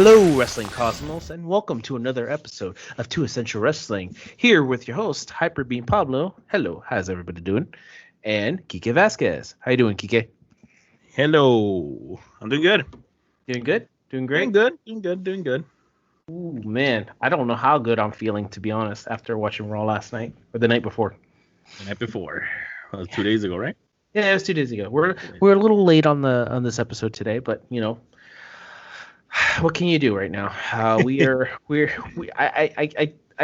Hello, Wrestling Cosmos, and welcome to another episode of Two Essential Wrestling. Here with your host, HyperBeamPablo. Hello, how's everybody doing? And Quique Vazquez. How you doing, Quique? Hello. I'm doing good. Doing good? Doing great? Doing good. Ooh, man, I don't know how good I'm feeling, to be honest, after watching Raw last night, or the night before. The night before. Well, 2 days ago, right? Yeah, it was 2 days ago. We're a little late on this episode today, but you know, what can you do right now? I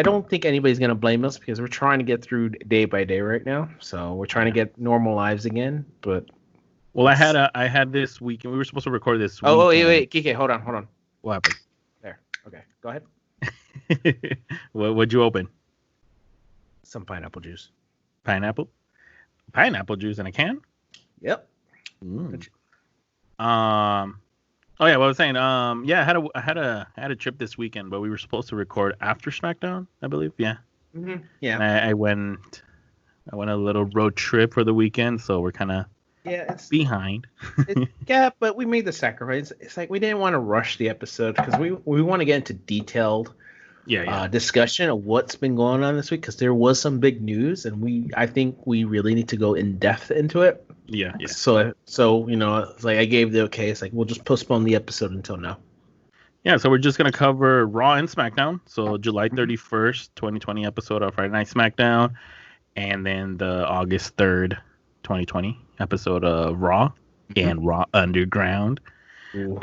don't think anybody's gonna blame us because we're trying to get through day by day right now. So we're trying to get normal lives again. But well, I had this weekend. We were supposed to record this week. Oh, wait, Kike, hold on. What happened? There. Okay, go ahead. What'd you open? Some pineapple juice. Pineapple juice in a can? Yep. Oh yeah, what I was saying. Yeah, I had a trip this weekend, but we were supposed to record after SmackDown, I believe. Yeah. Mm-hmm. Yeah. And I went a little road trip for the weekend, so we're kind of behind. Yeah, but we made the sacrifice. It's like we didn't want to rush the episode because we want to get into detailed discussion of what's been going on this week because there was some big news, and I think we really need to go in depth into it. Yeah. So you know, it's like I gave the okay. It's like we'll just postpone the episode until now. Yeah, so we're just gonna cover Raw and SmackDown. So July 31st, 2020 episode of Friday Night SmackDown, and then the August 3rd, 2020 episode of Raw and Raw Underground. Ooh.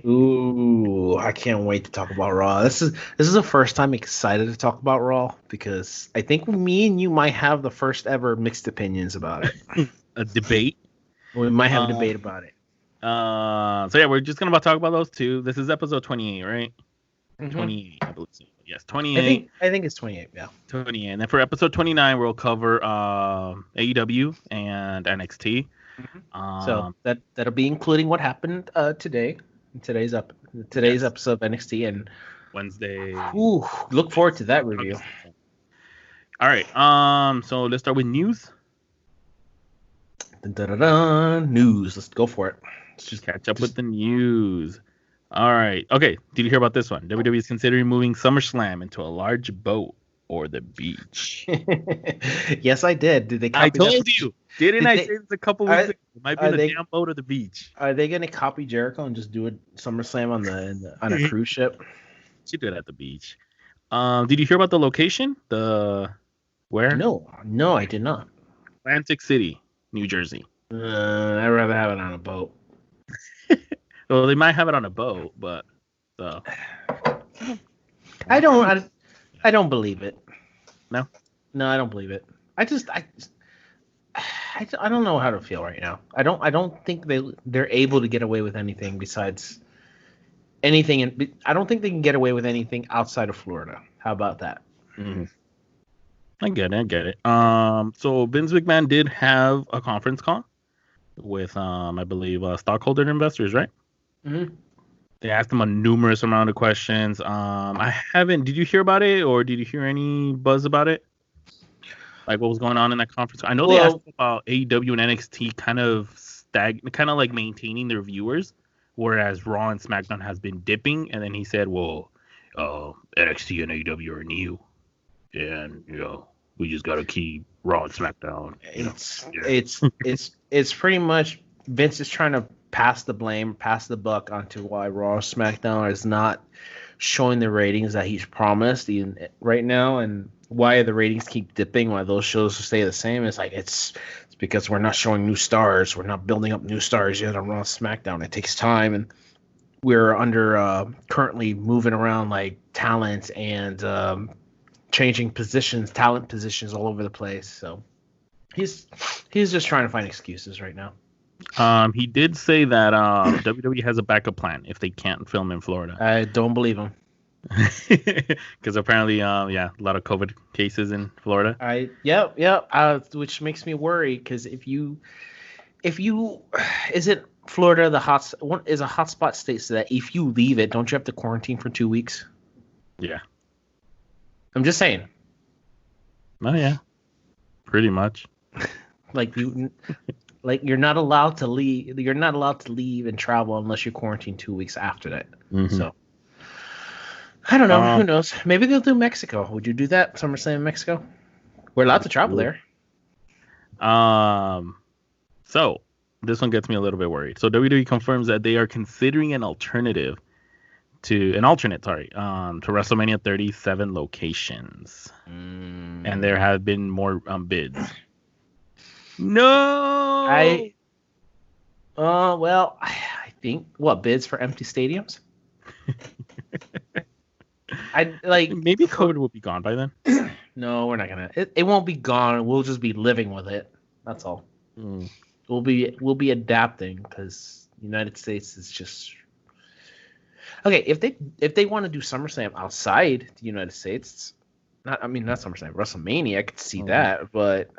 Ooh, I can't wait to talk about Raw. This is the first time I'm excited to talk about Raw because I think me and you might have the first ever mixed opinions about it. A debate. We might have a debate about it. So yeah, we're just gonna talk about those two. This is episode 28, right? Mm-hmm. 28, I believe. Yes, 28. I think it's 28. Yeah. 28. And then for episode 29, we'll cover AEW and NXT. Mm-hmm. So that'll be including what happened today. Today's episode of NXT and Wednesday. Ooh, look forward to that review. All right. So let's start with news. News. Let's go for it. Let's just catch up with the news. All right. Okay. Did you hear about this one? WWE is considering moving SummerSlam into a large boat or the beach. Yes, I did. Did they? I told you. Didn't I say this a couple weeks ago? It might be on the damn boat or the beach. Are they going to copy Jericho and just do a SummerSlam on a cruise ship? Should do it at the beach. Did you hear about the location? Where? No, I did not. Atlantic City, New Jersey. I'd rather have it on a boat. Well, they might have it on a boat, but so. I don't believe it. No, I don't believe it. I don't know how to feel right now. I don't think they're able to get away with anything besides anything, and I don't think they can get away with anything outside of Florida. How about that? Mm-hmm. I get it. So Vince McMahon did have a conference call with I believe stockholder investors, right? Mm-hmm. They asked him a numerous amount of questions. Did you hear about it, or did you hear any buzz about it? Like what was going on in that conference? I know they asked about AEW and NXT kind of like maintaining their viewers, whereas Raw and SmackDown has been dipping. And then he said, "Well, NXT and AEW are new, and we just gotta keep Raw and SmackDown." It's pretty much Vince is trying to pass the buck onto why Raw or SmackDown is not showing the ratings that he's promised right now, and why the ratings keep dipping, why those shows stay the same. It's like it's because we're not showing new stars. We're not building up new stars yet on Raw SmackDown. It takes time, and we're currently moving around like talent and changing talent positions all over the place. So he's just trying to find excuses right now. He did say that WWE has a backup plan if they can't film in Florida. I don't believe him. Because apparently, a lot of COVID cases in Florida. Which makes me worry because if you isn't Florida is a hotspot state, so that if you leave it, don't you have to quarantine for 2 weeks? Yeah, I'm just saying. Oh yeah, pretty much. Like you, Like you're not allowed to leave. You're not allowed to leave and travel unless you're quarantined 2 weeks after that. Mm-hmm. So I don't know. Who knows? Maybe they'll do Mexico. Would you do that? SummerSlam in Mexico? We're allowed to travel there. So this one gets me a little bit worried. So WWE confirms that they are considering an alternate to WrestleMania 37 locations, and there have been more bids. No. Well, I think bids for empty stadiums. Maybe COVID will be gone by then. No, we're not gonna. It won't be gone. We'll just be living with it. That's all. We'll be adapting because United States is just okay. If they want to do SummerSlam outside the United States, not SummerSlam, WrestleMania, I could see that, but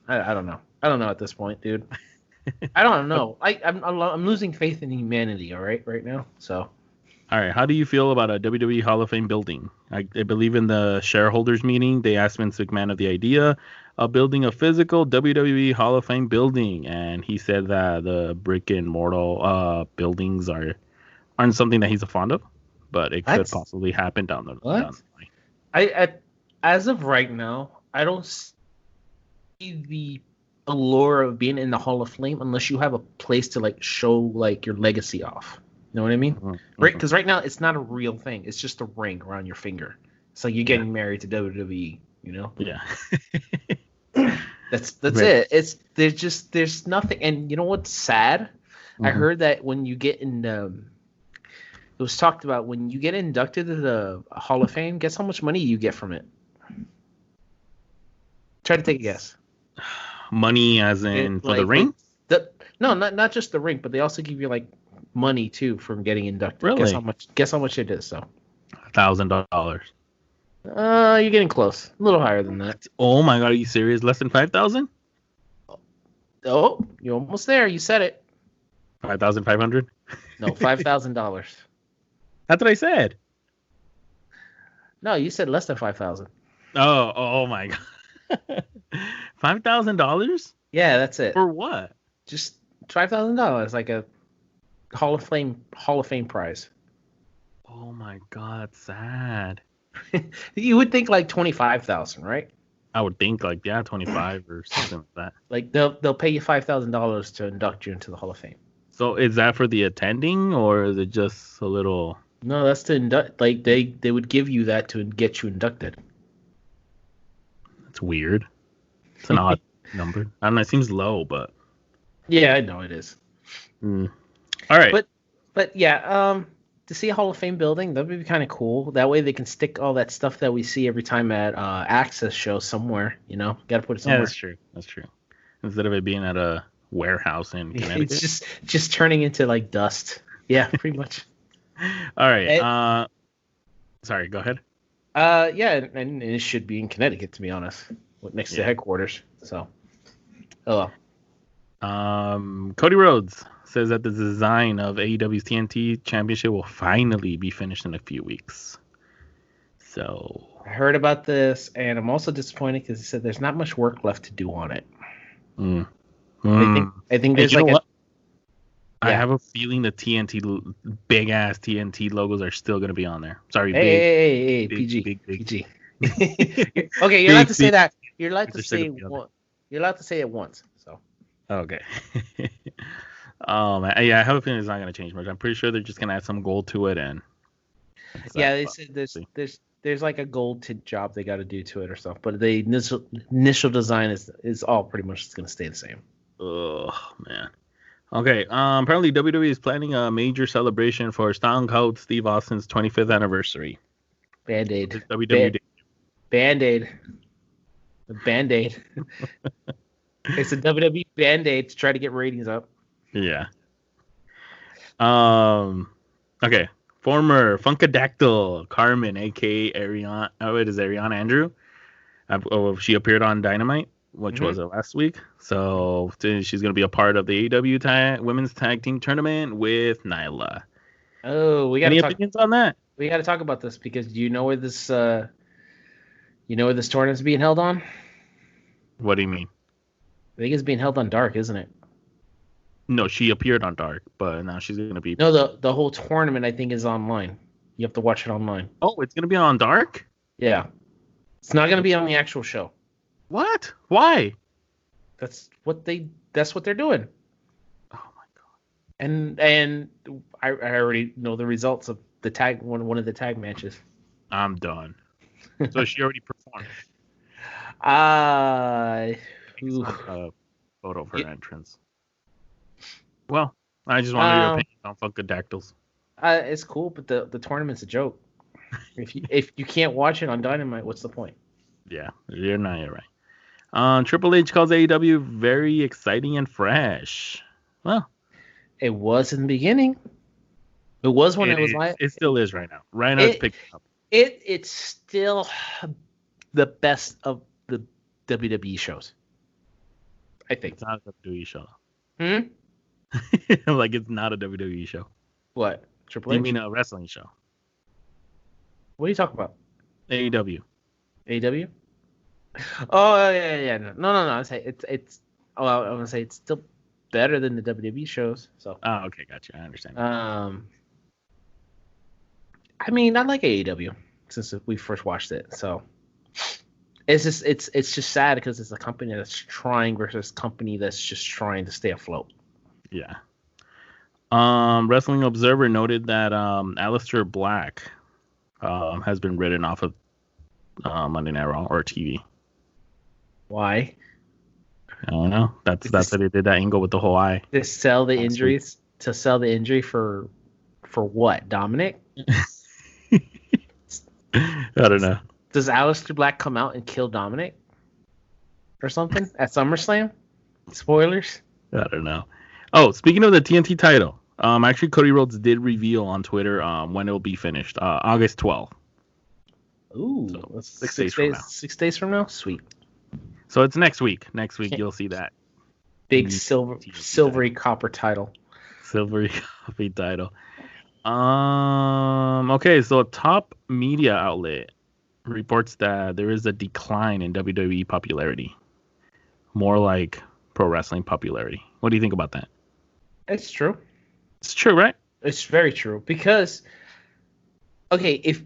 I don't know. I don't know at this point, dude. I don't know. I'm losing faith in humanity. All right now. So. All right. How do you feel about a WWE Hall of Fame building? I believe in the shareholders meeting, they asked Vince McMahon of the idea of building a physical WWE Hall of Fame building, and he said that the brick and mortar buildings aren't something that he's fond of, but it could possibly happen down the line. As of right now, I don't see the allure of being in the Hall of Fame unless you have a place to show your legacy off. You know what I mean? Mm-hmm. Right? Because right now it's not a real thing. It's just a ring around your finger. It's like you're getting married to WWE. You know? Yeah. That's it. There's nothing. And you know what's sad? Mm-hmm. I heard that when you get in, it was talked about when you get inducted to the Hall of Fame. Guess how much money you get from it? Try to take a guess. Money, as in for the ring? No, not just the ring, but they also give you money too from getting inducted. Really? Guess how much it is? So $1,000. You're getting close. A little higher than that. Oh my god, are you serious? Less than 5,000? Oh, you're almost there. You said it. 5,500? No, $5,000. That's what I said. No, you said less than 5,000. Oh my god. $5,000? Yeah, that's it. For what? Just $5,000, like a Hall of Fame prize. Oh my god, sad. You would think 25,000, right? I would think 25 or something like that. They'll pay you $5,000 to induct you into the Hall of Fame. So is that for the attending, or is it just a little? No, that's to induct. They would give you that to get you inducted. That's weird. It's an odd number. I don't know. It seems low, but yeah, I know it is. All right, but yeah, to see a Hall of Fame building, that would be kind of cool. That way they can stick all that stuff that we see every time at Access shows somewhere. Got to put it somewhere. Yeah, that's true. Instead of it being at a warehouse in Connecticut, it's just turning into dust. Yeah, pretty much. All right. Sorry, go ahead. Yeah, and it should be in Connecticut, to be honest, next to headquarters. So, Cody Rhodes says that the design of AEW's TNT Championship will finally be finished in a few weeks. So I heard about this, and I'm also disappointed because he said there's not much work left to do on it. I think there's I have a feeling the big ass TNT logos are still going to be on there. Sorry, hey, PG. Okay, you're allowed to say that. You're allowed to say it once. So. Okay. Man. Yeah, I have a feeling it's not going to change much. I'm pretty sure they're just going to add some gold to it, and they said there's a gold tint job they got to do to it or stuff. But the initial design is all pretty much going to stay the same. Oh man. Okay. Apparently WWE is planning a major celebration for Stone Cold Steve Austin's 25th anniversary. Band-Aid. WWE. Band-Aid. The Band-Aid. It's a WWE Band-Aid to try to get ratings up. Yeah. Okay. Former Funkadactyl Carmen, aka Ariana Andrew. She appeared on Dynamite, which was last week. So she's going to be a part of the AEW women's tag team tournament with Nyla. Oh, we got any opinions on that? We got to talk about this because do you know where this tournament's being held on? What do you mean? think it's being held on Dark, isn't it? No, she appeared on Dark, but now she's gonna be. No, the whole tournament I think is online. You have to watch it online. Oh, it's gonna be on Dark? Yeah, it's not gonna be on the actual show. What? Why? That's what they're doing. Oh my god. And I already know the results of the tag one of the tag matches. I'm done. So she already performed. Ooh. A photo of her entrance. Well, I just wanted your opinion on Funkadactyls. It's cool, but the tournament's a joke. If you can't watch it on Dynamite, what's the point? Yeah, you're right. Triple H calls AEW very exciting and fresh. Well, it was in the beginning. It was when it was live. It still is right now. Right now, it's picking up. It's still the best of the WWE shows. I think it's not a WWE show. Hmm? Like it's not a WWE show. What? Triple H? You mean a wrestling show? What are you talking about? AEW. AEW? Oh yeah. No. I say it's. Oh, I want to say it's still better than the WWE shows. So. Oh, okay, gotcha. I understand. I mean, I like AEW since we first watched it. So. It's just sad because it's a company that's trying versus a company that's just trying to stay afloat. Yeah. Wrestling Observer noted that Aleister Black has been written off of Monday Night Raw or TV. Why? I don't know. That's why they did that angle with the whole eye. To sell the injuries. To sell the injury for what? Dominic? I don't know. Does Aleister Black come out and kill Dominic or something at SummerSlam? Spoilers? I don't know. Oh, speaking of the TNT title, actually Cody Rhodes did reveal on Twitter when it will be finished. August 12th. Ooh, so 6 days from now. 6 days from now? Sweet. So it's next week. Next week you'll see that. Big silvery copper title. Silvery copper title. Okay, so a top media outlet reports that there is a decline in WWE popularity. More like pro wrestling popularity. What do you think about that? It's true. It's true, right? It's very true because, okay, if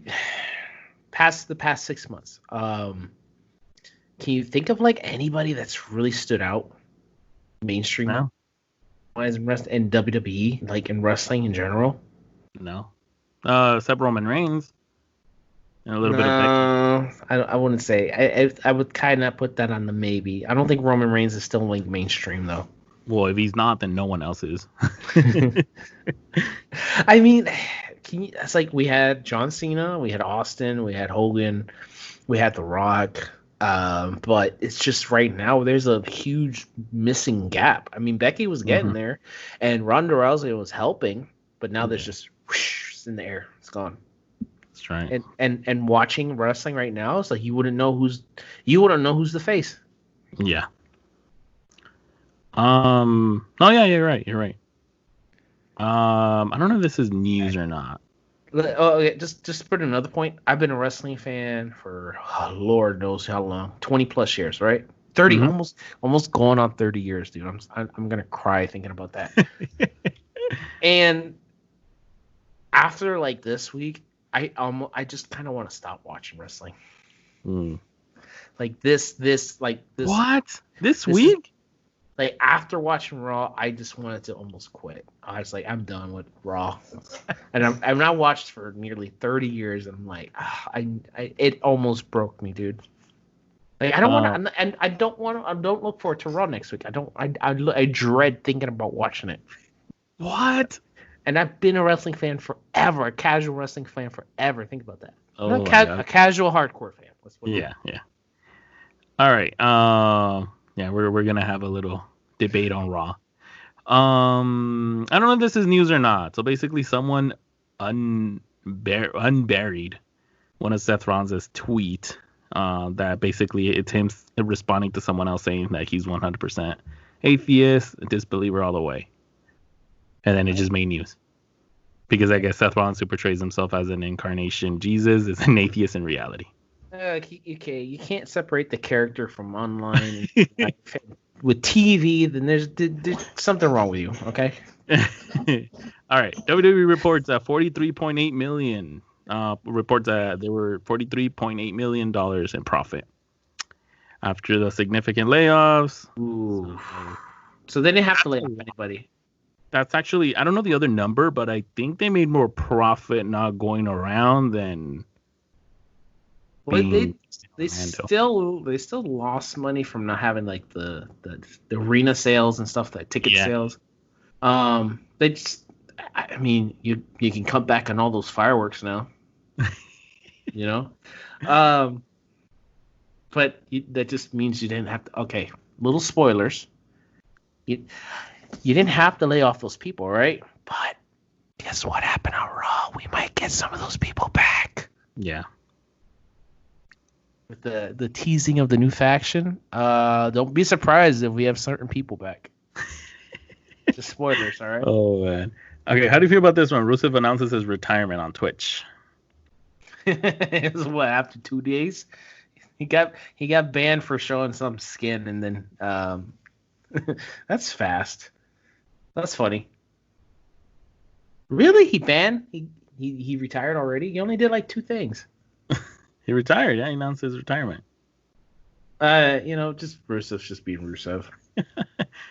past the past 6 months, can you think of like anybody that's really stood out mainstream wise in WWE, like in wrestling in general? No. Except Roman Reigns. And a little bit of Becky. I wouldn't say. I would kind of put that on the maybe. I don't think Roman Reigns is still like mainstream though. Well, if he's not, then no one else is. I mean, it's like we had John Cena, we had Austin, we had Hogan, we had The Rock. But it's just right now there's a huge missing gap. I mean, Becky was getting there, and Ronda Rousey was helping, but now there's just whoosh, it's in the air. It's gone. That's right. And watching wrestling right now, it's like you wouldn't know who's the face. Yeah. Oh yeah, you're right. I don't know if this is news or not. Oh, okay, just to put another point, I've been a wrestling fan for Lord knows how long, 20 plus years, right? 30, almost going on 30 years, dude. I'm gonna cry thinking about that. And after like this week, I just kind of want to stop watching wrestling. Like this What? This week? Like after watching Raw, I just wanted to almost quit. I was like, I'm done with Raw, and I've not watched for nearly 30 years. And I'm like, it almost broke me, dude. Like I don't want to, and I don't look forward to Raw next week. I dread thinking about watching it. What? And I've been a wrestling fan forever, a casual wrestling fan forever. Think about that. Oh, a casual hardcore fan. Yeah. All right. Yeah, we're gonna have a little debate on Raw. I don't know if this is news or not. So basically, someone unburied one of Seth Rollins' tweet. That basically it's him responding to someone else saying that he's 100% atheist, disbeliever all the way, and then it just made news because I guess Seth Rollins, who portrays himself as an incarnation Jesus, is an atheist in reality. Okay, you can't separate the character from online with TV, then there's something wrong with you. Okay. All right. WWE reports that 43.8 million. Reports that there were $43.8 million in profit after the significant layoffs. Ooh. So they didn't have to lay off anybody. That's actually, I don't know the other number, but I think they made more profit not going around than. Well, they still lost money from not having like the arena sales and stuff, like ticket sales. They just, I mean, you can cut back on all those fireworks now. You know, but that just means you didn't have to. Okay, little spoilers. You didn't have to lay off those people, right? But guess what happened on Raw? We might get some of those people back. Yeah. With the teasing of the new faction, don't be surprised if we have certain people back. Just spoilers, all right? Oh man. Okay, how do you feel about this one? Rusev announces his retirement on Twitch. It was what, after 2 days? He got banned for showing some skin, and then that's fast. That's funny. Really? He banned? He retired already? He only did like 2 things. He retired. Yeah, he announced his retirement. Just Rusev's just being Rusev.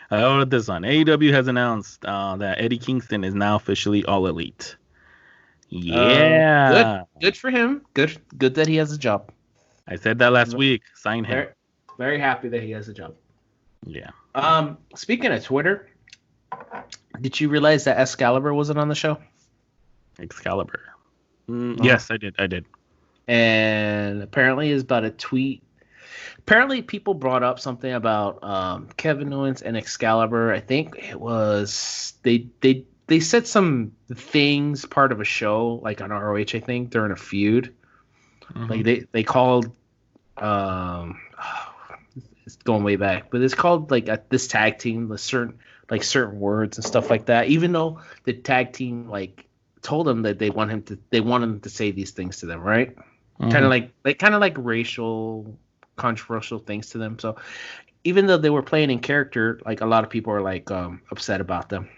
How about this one? AEW has announced that Eddie Kingston is now officially All Elite. Yeah. Good for him. Good that he has a job. I said that last week. Sign him. Very, very happy that he has a job. Yeah. Speaking of Twitter, did you realize that Excalibur wasn't on the show? Excalibur. Yes, I did. And apparently it's about a tweet. Apparently people brought up something about Kevin Owens and Excalibur. I think it was they said some things part of a show, like on ROH, I think, during a feud. Mm-hmm. Like they called it's going way back, but it's called like this tag team certain words and stuff like that. Even though the tag team told them that they want him to say these things to them, right? Mm-hmm. Kind of like racial, controversial things to them. So even though they were playing in character, a lot of people are upset about them.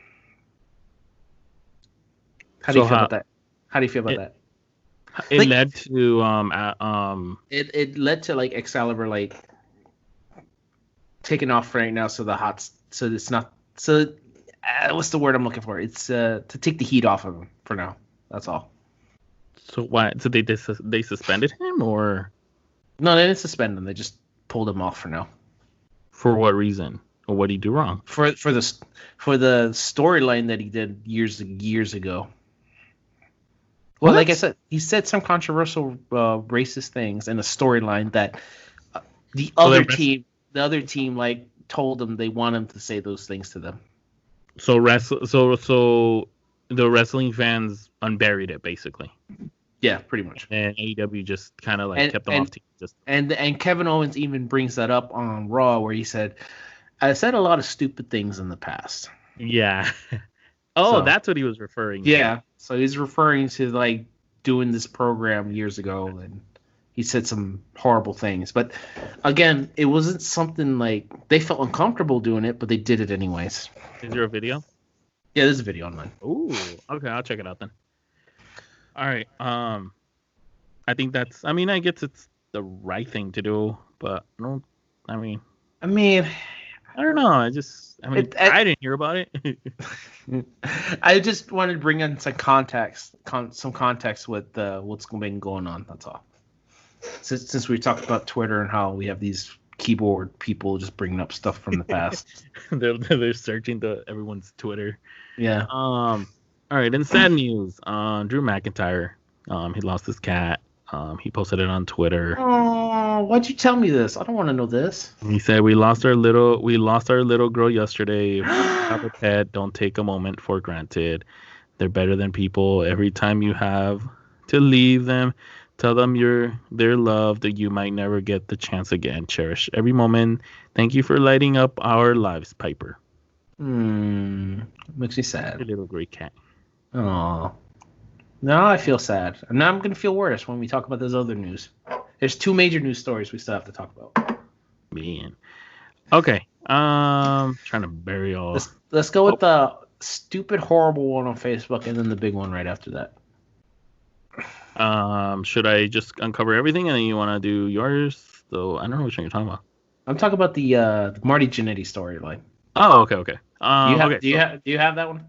How do you feel about that? How do you feel about that? It led to It led to Excalibur taking off right now, so it's not what's the word I'm looking for? It's to take the heat off of him for now. That's all. So why? So they suspended him, or? No, they didn't suspend him. They just pulled him off for now. For what reason? Or what did he do wrong? For the storyline that he did years ago. Well, like I said, he said some controversial racist things in a storyline that the other team told him they want him to say those things to them. So the wrestling fans unburied it, basically. Yeah, pretty much. And AEW just kind of kept them off team. And Kevin Owens even brings that up on Raw, where he said, "I said a lot of stupid things in the past." Yeah. That's what he was referring to. Yeah. So he's referring to doing this program years ago, and he said some horrible things. But again, it wasn't something they felt uncomfortable doing it, but they did it anyways. Is there a video? Yeah, there's a video online. Ooh, okay, I'll check it out then. All right. I think that's. I mean, I guess it's the right thing to do, but no. I don't know. I didn't hear about it. I just wanted to bring in some context with what's been going on. That's all. Since we talked about Twitter and how we have these keyboard people just bringing up stuff from the past. they're searching everyone's Twitter. Yeah. All right. In sad news, Drew McIntyre, he lost his cat. He posted it on Twitter. Oh, why'd you tell me this? I don't want to know this. He said, we lost our little girl yesterday. Have a pet. Don't take a moment for granted. They're better than people. Every time you have to leave them, tell them they're loved, that you might never get the chance again. Cherish every moment. Thank you for lighting up our lives, Piper. Makes me sad. A little great cat. Oh. Now I feel sad. And now I'm going to feel worse when we talk about this other news. There's 2 major news stories we still have to talk about. Man. Okay. Trying to bury all. Let's go with the stupid, horrible one on Facebook, and then the big one right after that. Should I just uncover everything, and then you want to do yours? So I don't know which one you're talking about. I'm talking about the Marty Jannetty storyline. Oh, okay. Do you have that one?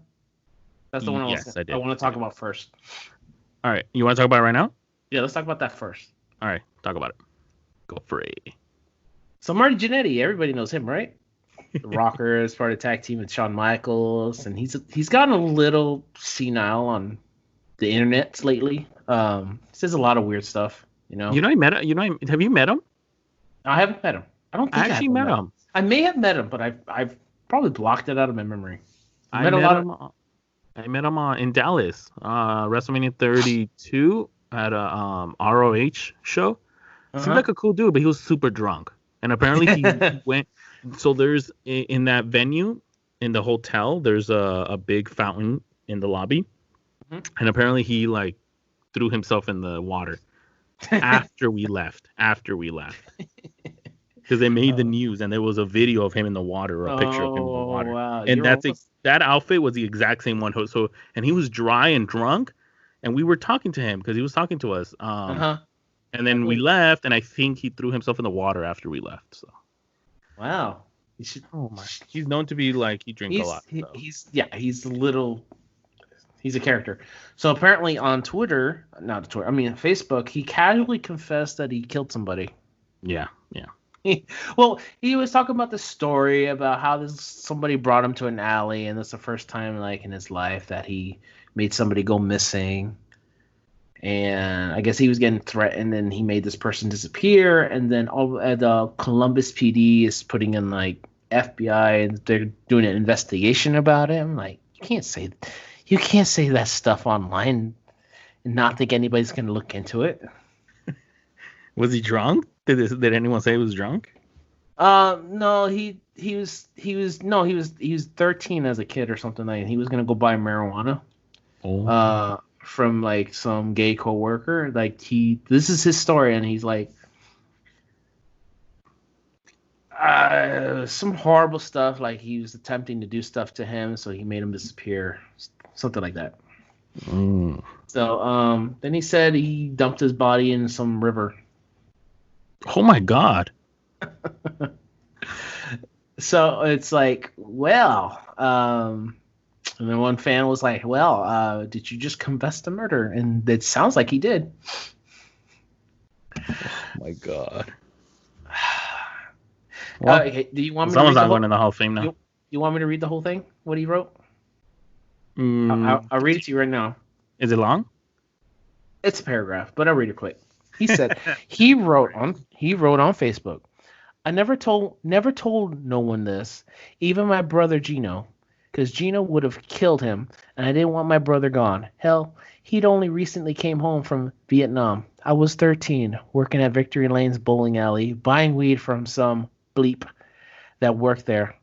That's the one I want to talk about first. All right. You want to talk about it right now? Yeah, let's talk about that first. All right. Talk about it. Go for it. So Marty Jannetty, everybody knows him, right? The Rockers, part of the tag team with Shawn Michaels, and he's gotten a little senile on the internet lately. He says a lot of weird stuff, you know. I met him. Have you met him? I haven't met him. I don't think I actually met him. I may have met him, but I've probably blocked it out of my memory. I met him in Dallas, WrestleMania 32 at a ROH show. Seemed like a cool dude, but he was super drunk. And apparently he went. So there's in that venue, in the hotel, there's a big fountain in the lobby, and apparently he like threw himself in the water after we left. Because they made the news, and there was a video of him in the water, or a picture of him in the water. Wow. And that outfit was the exact same one. So, and he was dry and drunk, and we were talking to him because he was talking to us. And then we left, and I think he threw himself in the water after we left. So, wow. He's known to be like he drinks a lot. He's a character. So apparently on Facebook, he casually confessed that he killed somebody. Yeah. Well, he was talking about the story about how somebody brought him to an alley, and it's the first time like in his life that he made somebody go missing. And I guess he was getting threatened, and he made this person disappear. And then the Columbus PD is putting in like FBI, and they're doing an investigation about it. I'm like, you can't say that stuff online and not think anybody's gonna look into it. Was he drunk? Did anyone say he was drunk? No, he was 13 as a kid or something like that. He was gonna go buy marijuana. From like some gay coworker. Like this is his story, and he's like some horrible stuff. Like he was attempting to do stuff to him, so he made him disappear, something like that. So then he said he dumped his body in some river. Oh my God. So it's like, well, and then one fan was like, well, did you just confess to murder? And it sounds like he did. Oh my God. Well, okay, do you want me to read not going in the Hall of Fame now. You want me to read the whole thing? What he wrote? I'll read it to you right now. Is it long? It's a paragraph, but I'll read it quick. He said he wrote on Facebook, I never told no one this, even my brother Gino, because Gino would have killed him, and I didn't want my brother gone. Hell, he'd only recently came home from Vietnam. I was 13, working at Victory Lane's bowling alley, buying weed from some bleep that worked there.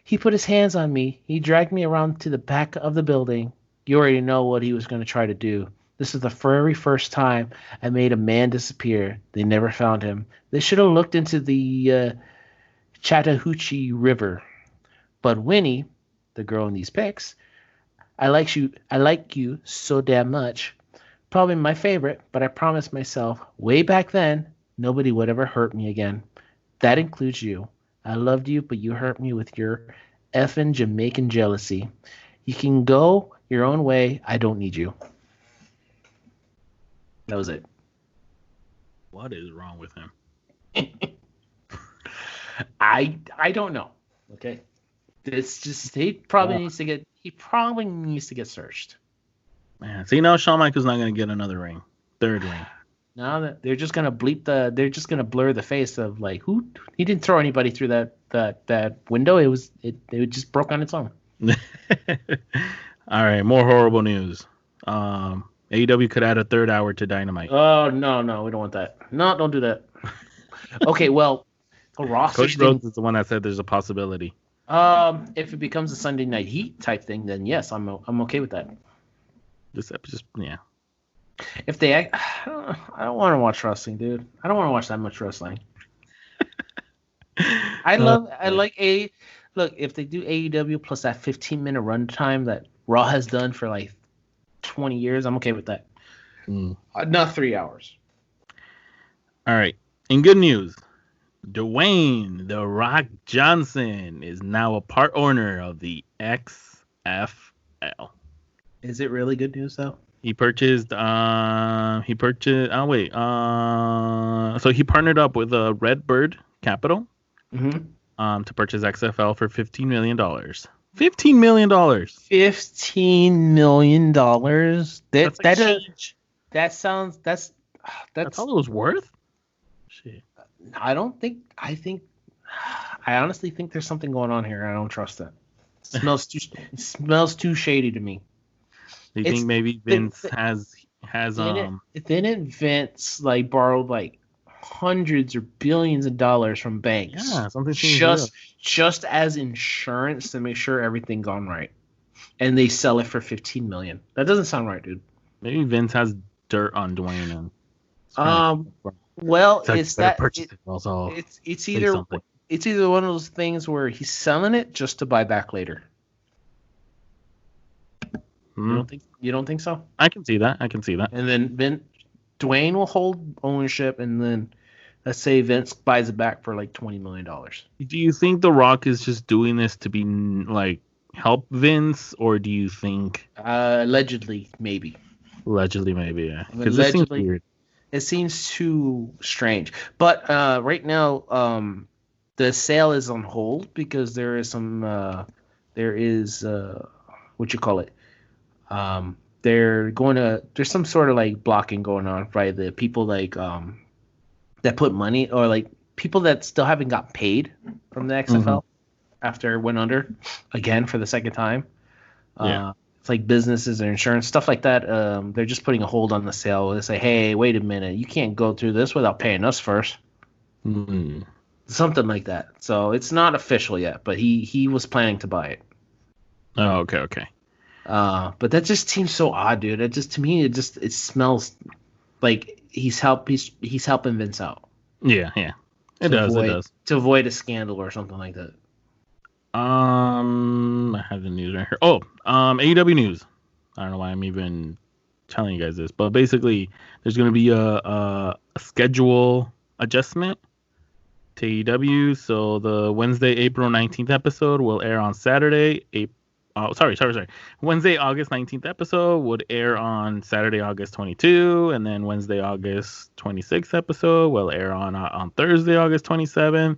He put his hands on me. He dragged me around to the back of the building. You already know what he was going to try to do. This is the very first time I made a man disappear. They never found him. They should have looked into the Chattahoochee River. But Winnie, the girl in these pics, I like you so damn much. Probably my favorite, but I promised myself way back then nobody would ever hurt me again. That includes you. I loved you, but you hurt me with your effing Jamaican jealousy. You can go your own way. I don't need you. That was it. What is wrong with him? I don't know. Okay. It's just he probably needs to get searched. Man, see now Shawn Michaels not gonna get another ring. Third ring. No, they're just gonna blur the face of like who he didn't throw anybody through that window. It just broke on its own. All right, more horrible news. AEW could add a third hour to Dynamite. Oh no, we don't want that. No, don't do that. Okay, well, a roster Coach Rhodes is the one that said there's a possibility. If it becomes a Sunday Night Heat type thing, then yes, I'm okay with that. Yeah. If they, I don't want to watch wrestling, dude. I don't want to watch that much wrestling. I like a look if they do AEW plus that 15-minute runtime that Raw has done for like 20 years, I'm okay with that. Not 3 hours. All right. In good news, Dwayne "The Rock" Johnson is now a part owner of the XFL. Is it really good news though? He purchased so he partnered up with Redbird Capital to purchase XFL for $15 million. $15 million. $15 million. That's all it was worth. Shit. I honestly think there's something going on here. I don't trust it. It smells too shady to me. Do you think maybe Vince has didn't Vince like borrowed like hundreds or billions of dollars from banks? Yeah, something just as insurance to make sure everything's gone right, and they sell it for $15 million. That doesn't sound right, dude. Maybe Vince has dirt on Dwayne. Well, it's either one of those things where he's selling it just to buy back later. You don't think so? I can see that. And then Dwayne will hold ownership, and then let's say Vince buys it back for like $20 million. Do you think The Rock is just doing this to be like help Vince, or do you think allegedly maybe? Yeah. Because it seems weird. It seems too strange. But right now, the sale is on hold because there is some what you call it. There's some sort of like blocking going on by the people like that put money, or like people that still haven't got paid from the XFL after it went under again for the second time. It's like businesses or insurance stuff like that. They're just putting a hold on the sale. They say, hey, wait a minute, you can't go through this without paying us first. Something like that. So it's not official yet, but he was planning to buy it. Oh, okay. But that just seems so odd, dude. To me, it smells like he's helping Vince out. Yeah. It does. To avoid a scandal or something like that. I have the news right here. AEW news. I don't know why I'm even telling you guys this, but basically there's going to be a schedule adjustment to AEW. So the Wednesday, April 19th episode will air on Saturday, Wednesday, August 19th episode would air on Saturday, August 22, and then Wednesday, August 26th episode will air on Thursday, August 27th,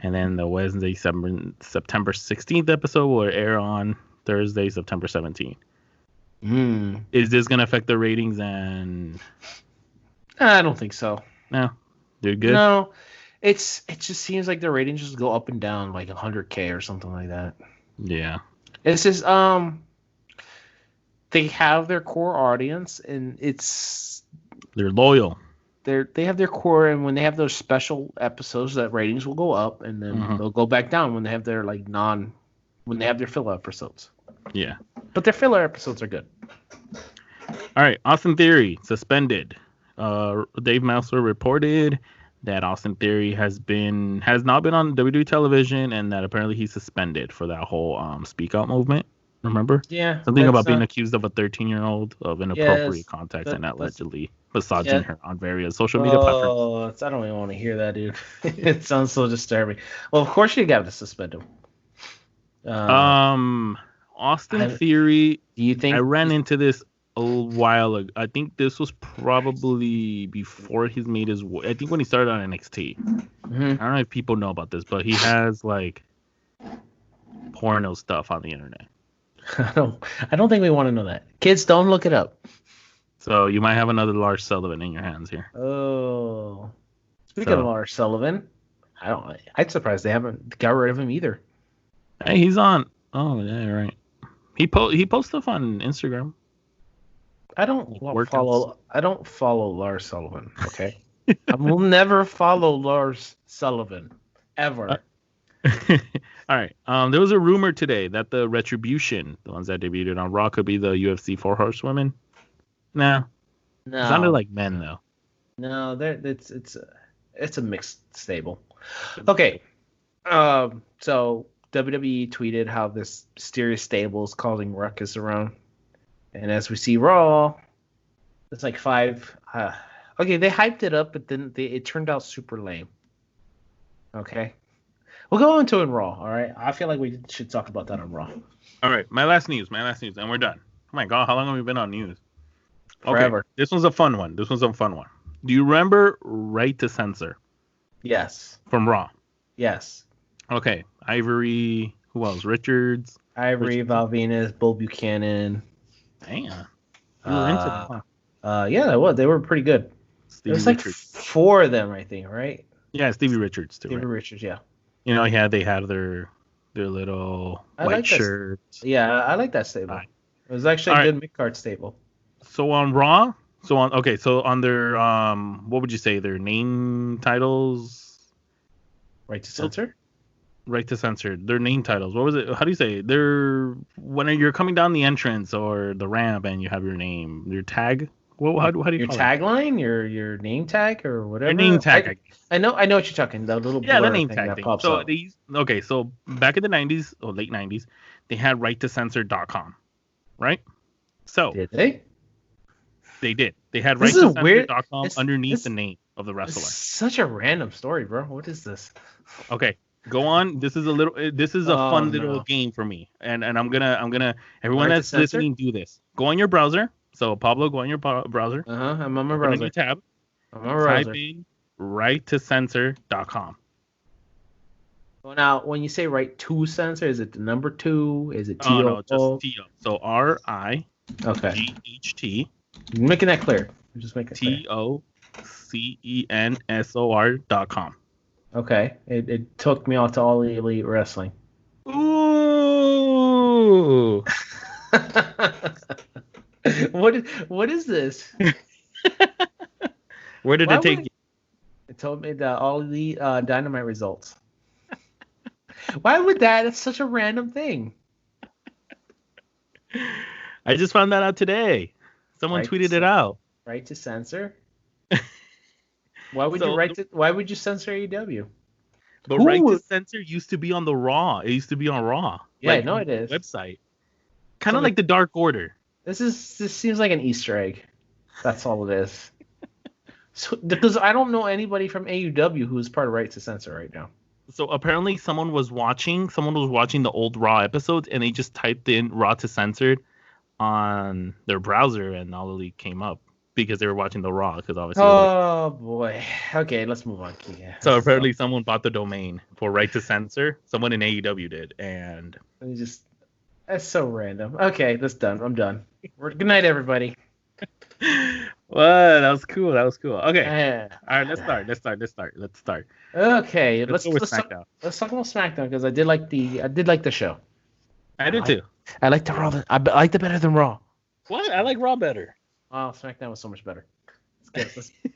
and then the Wednesday, September 16th episode will air on Thursday, September 17th. Is this going to affect the ratings? And I don't think so. No, they're good. No, it just seems like the ratings just go up and down like 100K or something like that. Yeah. It's just they have their core audience, and they're loyal. They have their core, and when they have those special episodes, that ratings will go up, and then they'll go back down when they have their when they have their filler episodes. Yeah, but their filler episodes are good. All right, Austin Theory suspended. Dave Meltzer reported that Austin Theory has not been on WWE television, and that apparently he's suspended for that whole speak out movement. Remember? Yeah. Something about being accused of a 13-year-old of inappropriate contact and allegedly massaging her on various social media platforms. I don't even want to hear that, dude. It sounds so disturbing. Well, of course you got to suspend him. Austin Theory. Do you think I ran into this a while ago? I think this was probably before he's made his way. I think when he started on NXT. I don't know if people know about this, but he has like porno stuff on the internet. I don't think we want to know that. Kids, don't look it up. So you might have another Lars Sullivan in your hands here. Oh, speaking of Lars Sullivan, I'm surprised they haven't got rid of him either. Hey, he's on. Oh yeah, right. He posts stuff on Instagram. I don't follow Lars Sullivan. Okay, I will never follow Lars Sullivan ever. All right. There was a rumor today that the Retribution, the ones that debuted on Raw, could be the UFC 4 Horsewomen. No. It sounded like men though. No, it's a mixed stable. Okay, So WWE tweeted how this mysterious stable is causing ruckus around, and as we see Raw, it's like five. Okay, they hyped it up, but then it turned out super lame. Okay, we'll go into it in Raw. All right, I feel like we should talk about that on Raw. All right, my last news, and we're done. Oh my god, how long have we been on news? Forever. Okay, this one's a fun one. Do you remember Right to Censor? Yes. From Raw. Yes. Okay, Ivory. Who else? Richards. Ivory, Val Venus, Bull Buchanan. Damn. You were into them, huh? Yeah, they was. They were pretty good. There's like four of them, I think, right? Yeah, Stevie Richards too. Stevie Richards, yeah. You know, they had their little white shirts. Yeah, I like that stable. It was actually a good mid-card stable. So on Raw, so on their what would you say, their name titles? Right to Censor? Right to Censor. Their name titles. What was it? How do you say? When you're coming down the entrance or the ramp and you have your name, your tag. Well, how do you your call tagline, your name tag or whatever? Your name tag. I know what you're talking. The little the name thing tag that thing. pops so up. So back in the 90s or late 90s, they had righttocensor.com, right? So did they? They did. They had righttocensor.com underneath the name of the wrestler. Such a random story, bro. What is this? Okay, go on. This is a fun little game for me, and I'm gonna everyone that's listening, do this. Go on your browser. So Pablo, go on your browser. I'm on my browser. Open a new tab. I'm on my browser. Type in righttocensor.com. Well, now when you say right to censor, is it the number 2? Is it T-O? Oh no, just T-O. So R-I. Okay. G-H-T. You're making that clear. I'm just making it T-O-C-E-N-S-O-R.com. Okay. It took me off to All Elite Wrestling. Ooh. What is this? Where did it take you? It told me the All Elite Dynamite results. Why would that? It's such a random thing. I just found that out today. Someone tweeted it out. Right to censor? Why would you censor AEW? But right to censor used to be on the Raw. It used to be on Raw. Yeah, I know it is. Website. Kind of like the Dark Order. This seems like an Easter egg. That's all it is. Because I don't know anybody from AEW who is part of Right to Censor right now. So apparently someone was watching the old Raw episodes and they just typed in Raw to Censored on their browser and All Elite came up because they were watching the Raw, because obviously. Oh boy. Okay, let's move on. Yeah. So apparently someone bought the domain for Right to Censor. Someone in AEW did, and that's so random. Okay, that's done. I'm done. Good night, everybody. Well, that was cool. Okay. All right, let's start. Okay, let's go with SmackDown. Let's talk about SmackDown, because I did like the show. I did too. I liked the Raw. I liked it better than Raw. What? I like Raw better. Oh, SmackDown was so much better.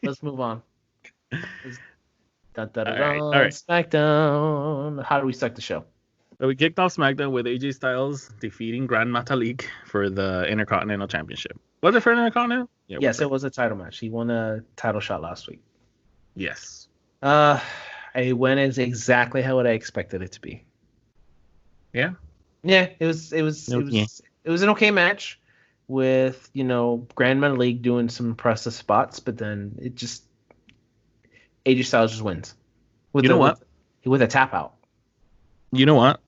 Let's move on. All right. SmackDown. How do we start the show? So we kicked off SmackDown with AJ Styles defeating Grand Metalik for the Intercontinental Championship. Was it for Intercontinental? Yeah, yes, it was a title match. He won a title shot last week. Yes. It went as exactly how I expected it to be. Yeah. Yeah, it was an okay match with, Grand Metalik doing some impressive spots, but then AJ Styles just wins. With a tap out. You know what?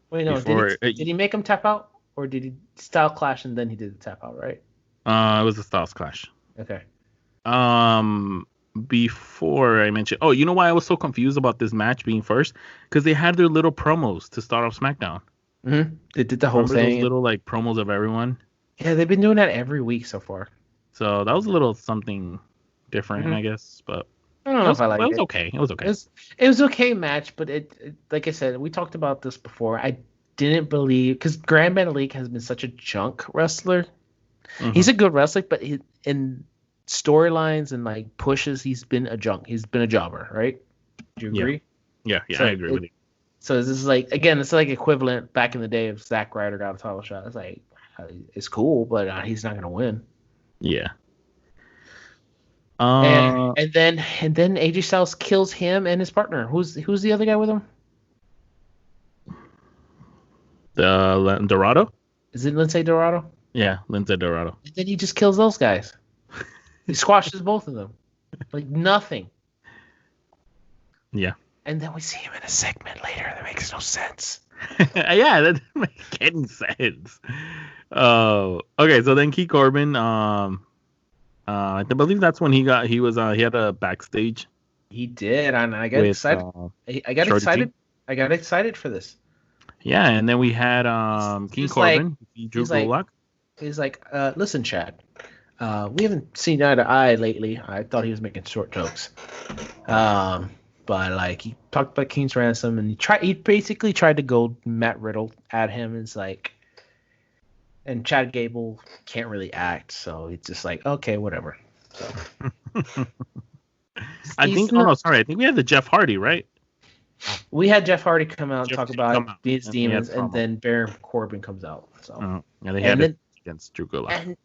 Wait, no. Did he make him tap out, or did he style clash and then he did the tap out? Right. It was a Styles clash. Okay. Before I mentioned, you know why I was so confused about this match being first? Because they had their little promos to start off SmackDown. Mm-hmm. They did the whole thing. Those little promos of everyone. Yeah, they've been doing that every week so far. So that was a little something different, I guess. But I don't know if I liked it. It was okay. It was okay. It was okay match, but it like I said, we talked about this before. I didn't believe, because Grand Metalik has been such a junk wrestler. Mm-hmm. He's a good wrestler, but in storylines and pushes, he's been a junk. He's been a jobber, right? Do you agree? Yeah, so I agree with you. So this is it's equivalent back in the day of Zack Ryder got a title shot. It's it's cool, but he's not gonna win. Yeah. And then AJ Styles kills him and his partner. Who's the other guy with him? Dorado. Is it Lince Dorado? Yeah, Lince Dorado. And then he just kills those guys. He squashes both of them. Like nothing. Yeah. And then we see him in a segment later that makes no sense. Yeah, that doesn't make any sense. Okay, so then Keith Corbin, I believe that's when he had a backstage. He did, and I got excited. I got excited. I got excited for this. Yeah, and then we had King Corbin, Drew Gulak. He's like, listen, Chad, we haven't seen eye to eye lately. I thought he was making short jokes. But like he talked about King's Ransom, and he basically tried to go Matt Riddle at him. It's like, and Chad Gable can't really act, so it's just like, okay, whatever. So. I think we had the Jeff Hardy, right? We had Jeff Hardy come out and talk about these demons, and then Baron Corbin comes out. So yeah, they had it against Drew Gulak. And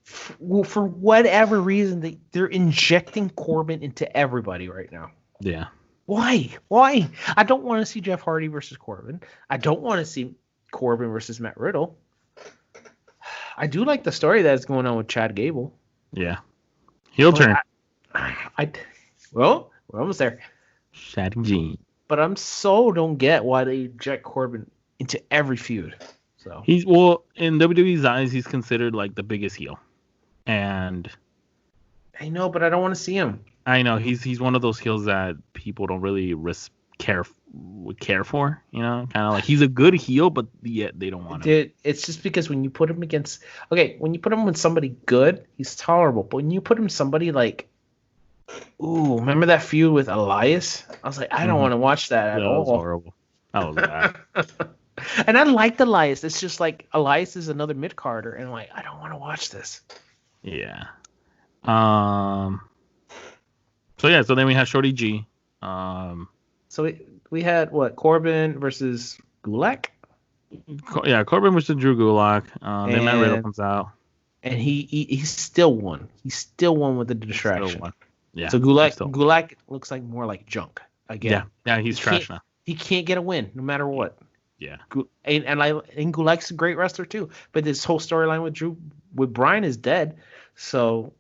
for whatever reason, they're injecting Corbin into everybody right now. Yeah. Why? I don't want to see Jeff Hardy versus Corbin. I don't want to see Corbin versus Matt Riddle. I do like the story that's going on with Chad Gable. Yeah. Heel turn. Well, we're almost there. Chad G. But don't get why they inject Corbin into every feud. So in WWE's eyes, he's considered like the biggest heel. And I know, but I don't want to see him. I know he's one of those heels that people don't really care for, kind of like he's a good heel, but yet they don't want him. Dude, it's just because when you put him when you put him with somebody good, he's tolerable. But when you put him somebody like, remember that feud with Elias? I was like, I don't want to watch that at all. That was horrible. That was bad. And I liked Elias. It's just like Elias is another mid-carder, and I'm like, I don't want to watch this. Yeah. So then we had Shorty G. So we had Corbin versus Gulak? Corbin versus Drew Gulak. Then Matt Riddle comes out. And he still won. He still won with the distraction. Yeah. So Gulak looks like more like junk again. Yeah, he's trash now. He can't get a win no matter what. Yeah. And Gulak's a great wrestler too. But this whole storyline with Bryan is dead. So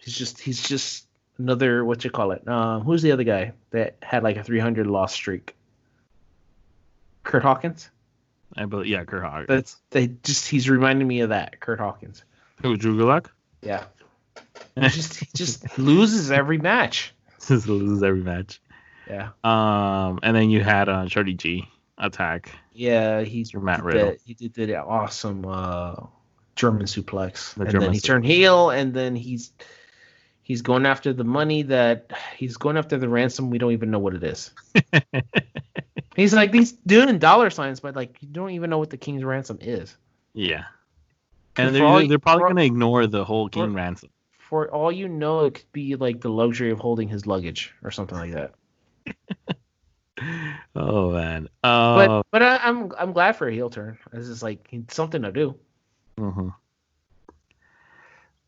he's just another, who's the other guy that had like a 300 loss streak? Kurt Hawkins? Kurt Hawkins. He's reminding me of that, Kurt Hawkins. Who, Drew Gulak? Yeah. He just loses every match. Just loses every match. Yeah. And then you had Shorty G attack. Yeah, he's Matt Riddle. He did that awesome German suplex. Then he turned heel, and then he's going after the money he's going after the ransom. We don't even know what it is. He's doing dollar signs, but like you don't even know what the King's ransom is. Yeah. And they're probably going to ignore the whole King ransom. For all you know, it could be like the luxury of holding his luggage or something like that. Oh man. But I'm glad for a heel turn. This is like something to do. Mm-hmm.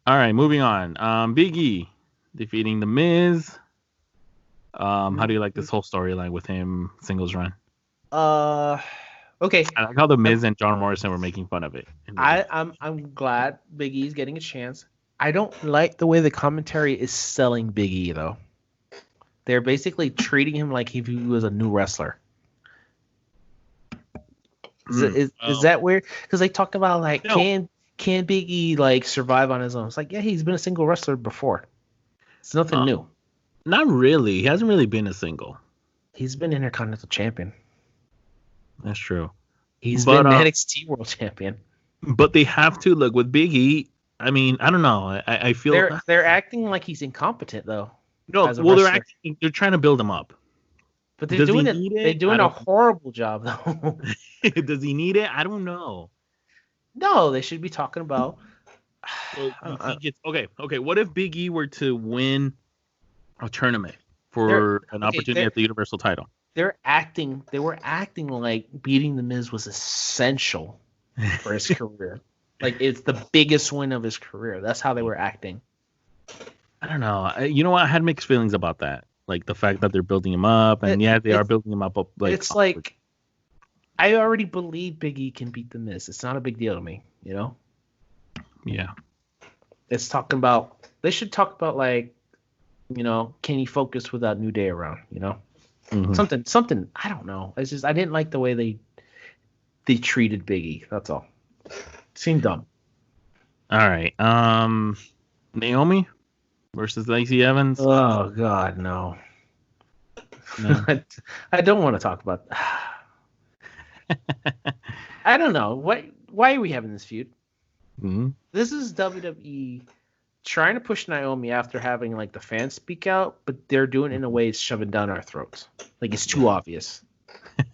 All right, moving on. Big E defeating The Miz. How do you like this whole storyline with him singles run? Okay. I like how The Miz and John Morrison were making fun of it. I'm glad Big E's getting a chance. I don't like the way the commentary is selling Big E though. They're basically treating him like if he was a new wrestler. Is that weird? Because they talk about like can Big E like survive on his own? It's like, yeah, he's been a single wrestler before. It's nothing new. Not really. He hasn't really been a single. He's been Intercontinental Champion. That's true. He's been NXT World Champion. But they have to look with Big E. I mean, I don't know. I feel they're acting like he's incompetent though. No, well, they're trying to build him up. But they're doing a horrible job though. Does he need it? I don't know. No, they should be talking about. Okay. What if Big E were to win a tournament for an opportunity at the Universal title? They were acting like beating The Miz was essential for his career. Like it's the biggest win of his career. That's how they were acting. I don't know. You know what? I had mixed feelings about that. Like the fact that they're building him up, and they are building him up. Like it's like I already believe Big E can beat The Miz. It's not a big deal to me, you know? Yeah. It's talking about, they should talk about, like, you know, can he focus without New Day around, you know? Mm-hmm. Something, I don't know. It's just, I didn't like the way they treated Big E. That's all. It seemed dumb. All right. Naomi versus Lacey Evans. Oh, God, no. No. I don't want to talk about. I don't know. Why are we having this feud? Mm-hmm. This is WWE trying to push Naomi after having like the fans speak out, but they're doing it in a way it's shoving down our throats. Like it's too obvious.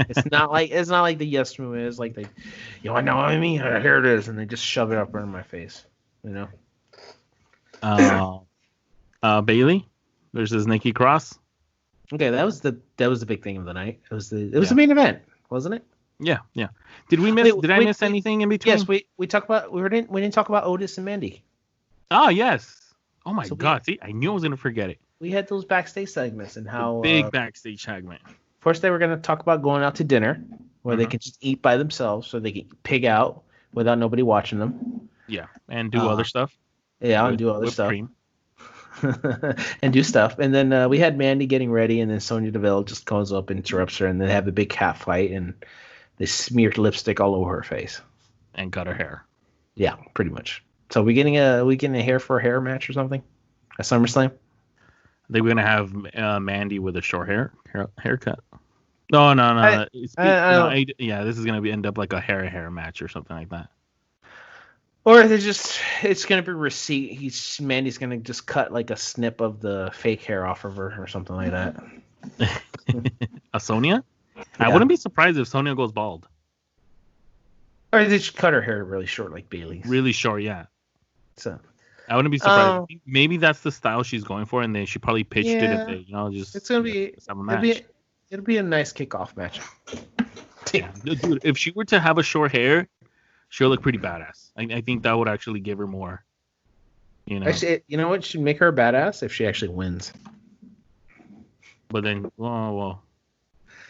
It's not like the yes movement. It's like you want Naomi? Here it is, and they just shove it up in my face. You know. Bailey versus Nikki Cross. Okay, that was the big thing of the night. It was the main event, wasn't it? Yeah. Did I miss anything in between? Yes, we talked about we didn't talk about Otis and Mandy. Oh yes. Oh my God. See, I knew I was gonna forget it. We had those backstage segments and how big backstage segment. First, they were going to talk about going out to dinner where they can just eat by themselves, so they can pig out without nobody watching them. Yeah, and do other stuff. Yeah, and do other stuff. Cream. And do stuff. And then we had Mandy getting ready, and then Sonya Deville just comes up and interrupts her, and they have a big cat fight, and they smeared lipstick all over her face and cut her hair. Yeah, pretty much. So we getting a hair for a hair match or something at SummerSlam? I think we're gonna have Mandy with a short haircut. No. Yeah, this is gonna end up like a hair match or something like that. Or it's gonna be receipt. Mandy's gonna just cut like a snip of the fake hair off of her or something like that. A Sonya? Yeah. I wouldn't be surprised if Sonya goes bald. Or they just cut her hair really short like Bailey's. Really short, yeah. So I wouldn't be surprised. Maybe that's the style she's going for, and then she probably pitched it if they, just. It's gonna be. It'll be a nice kickoff match. Yeah, dude, if she were to have a short hair, she'll look pretty badass. I think that would actually give her more. Actually, you know what should make her a badass if she actually wins. But then, well,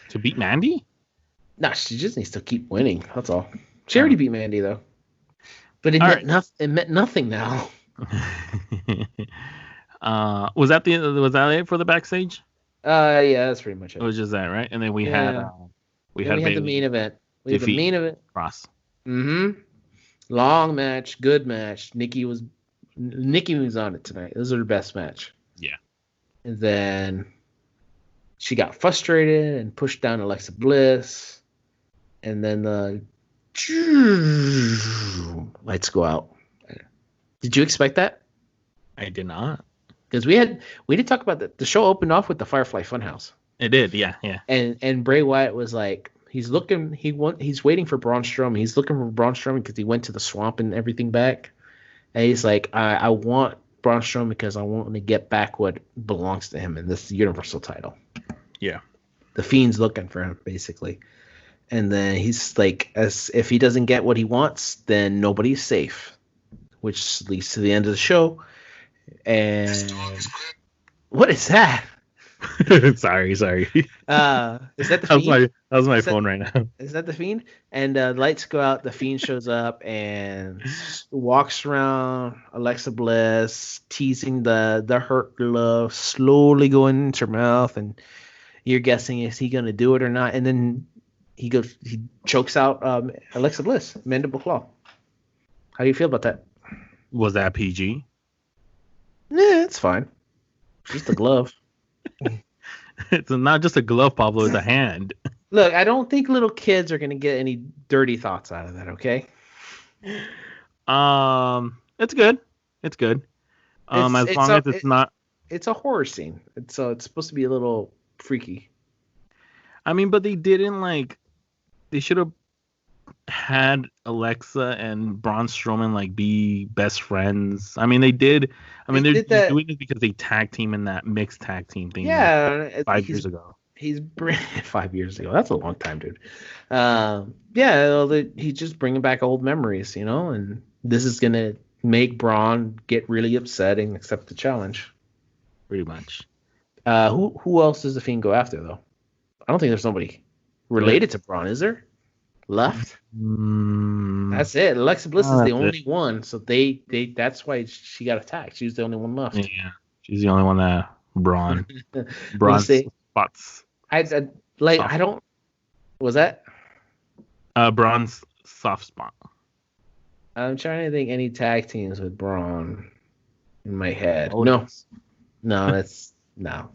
to beat Mandy? Nah, she just needs to keep winning. That's all. She already beat Mandy though. But it meant nothing now. Was that it for the backstage? Yeah, that's pretty much it. It was just that, right? And then we had the main event. We had the main event. Cross. Mm-hmm. Long match, good match. Nikki was on it tonight. This was her best match. Yeah. And then she got frustrated and pushed down Alexa Bliss. And then the lights go out. Did you expect that? I did not. Because we did talk about the show opened off with the Firefly Funhouse. It did, yeah. And Bray Wyatt was like, he's waiting for Braun Strowman. He's looking for Braun Strowman because he went to the swamp and everything back. And he's like, I want Braun Strowman because I want to get back what belongs to him, and this Universal title. Yeah. The Fiend's looking for him, basically. And then he's like, as if he doesn't get what he wants, then nobody's safe, which leads to the end of the show. And what is that? Sorry. Is that the Fiend? That was my phone right now. Is that the Fiend? And lights go out. The Fiend shows up and walks around Alexa Bliss, teasing the hurt glove, slowly going into her mouth, and you're guessing is he gonna do it or not? And then he chokes out Alexa Bliss, mandible claw. How do you feel about that? Was that PG? Nah, it's fine. Just a glove. It's not just a glove, Pablo. It's a hand. Look, I don't think little kids are gonna get any dirty thoughts out of that. Okay. It's good. As long as it's not. It's a horror scene. It's supposed to be a little freaky. I mean, but they didn't they should have had Alexa and Braun Strowman be best friends. I mean, they did. I mean, they're doing it because they tag team in that mixed tag team thing. Yeah, 5 years ago. 5 years ago. That's a long time, dude. He's just bringing back old memories, and this is gonna make Braun get really upset and accept the challenge. Pretty much. Who else does the Fiend go after though? I don't think there's nobody related to Braun, is there? left. Mm, That's it. Alexa Bliss is the only one, so they that's why she got attacked. She was the only one left. Yeah, she's the only one that Braun spots. I don't. Was that? Braun's soft spot. I'm trying to think any tag teams with Braun in my head. Otis. No, that's no.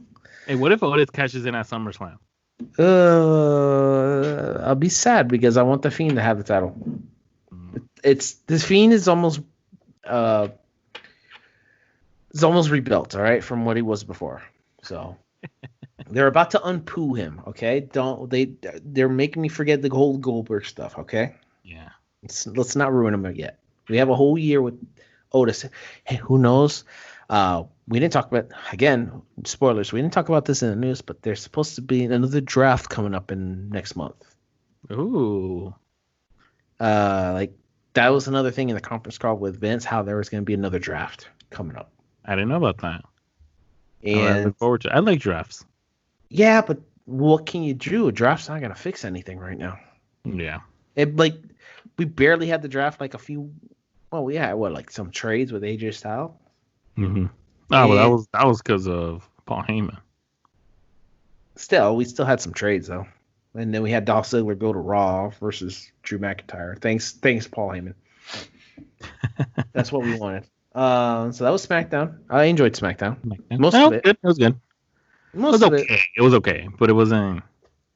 Hey, what if Otis catches in at SummerSlam? I'll be sad because I want the Fiend to have the title. The Fiend is almost rebuilt, all right, from what he was before. So they're about to unpoo him, okay? They're making me forget the whole Goldberg stuff, okay? Yeah. Let's not ruin him yet. We have a whole year with Otis. Hey, who knows? We didn't talk about, again, spoilers. We didn't talk about this in the news, but there's supposed to be another draft coming up in next month. Ooh. That was another thing in the conference call with Vince, how there was going to be another draft coming up. I didn't know about that. And I look forward to it. I like drafts. Yeah, but what can you do? A draft's not going to fix anything right now. Yeah. We barely had the draft a few. Well, we had some trades with AJ Styles. Mm-hmm. Oh, well, that was because of Paul Heyman. Still, we still had some trades though, and then we had Dolph Ziggler go to Raw versus Drew McIntyre. Thanks, Paul Heyman. That's what we wanted. So that was SmackDown. I enjoyed SmackDown. Most of it. It was good. It was okay, but it wasn't.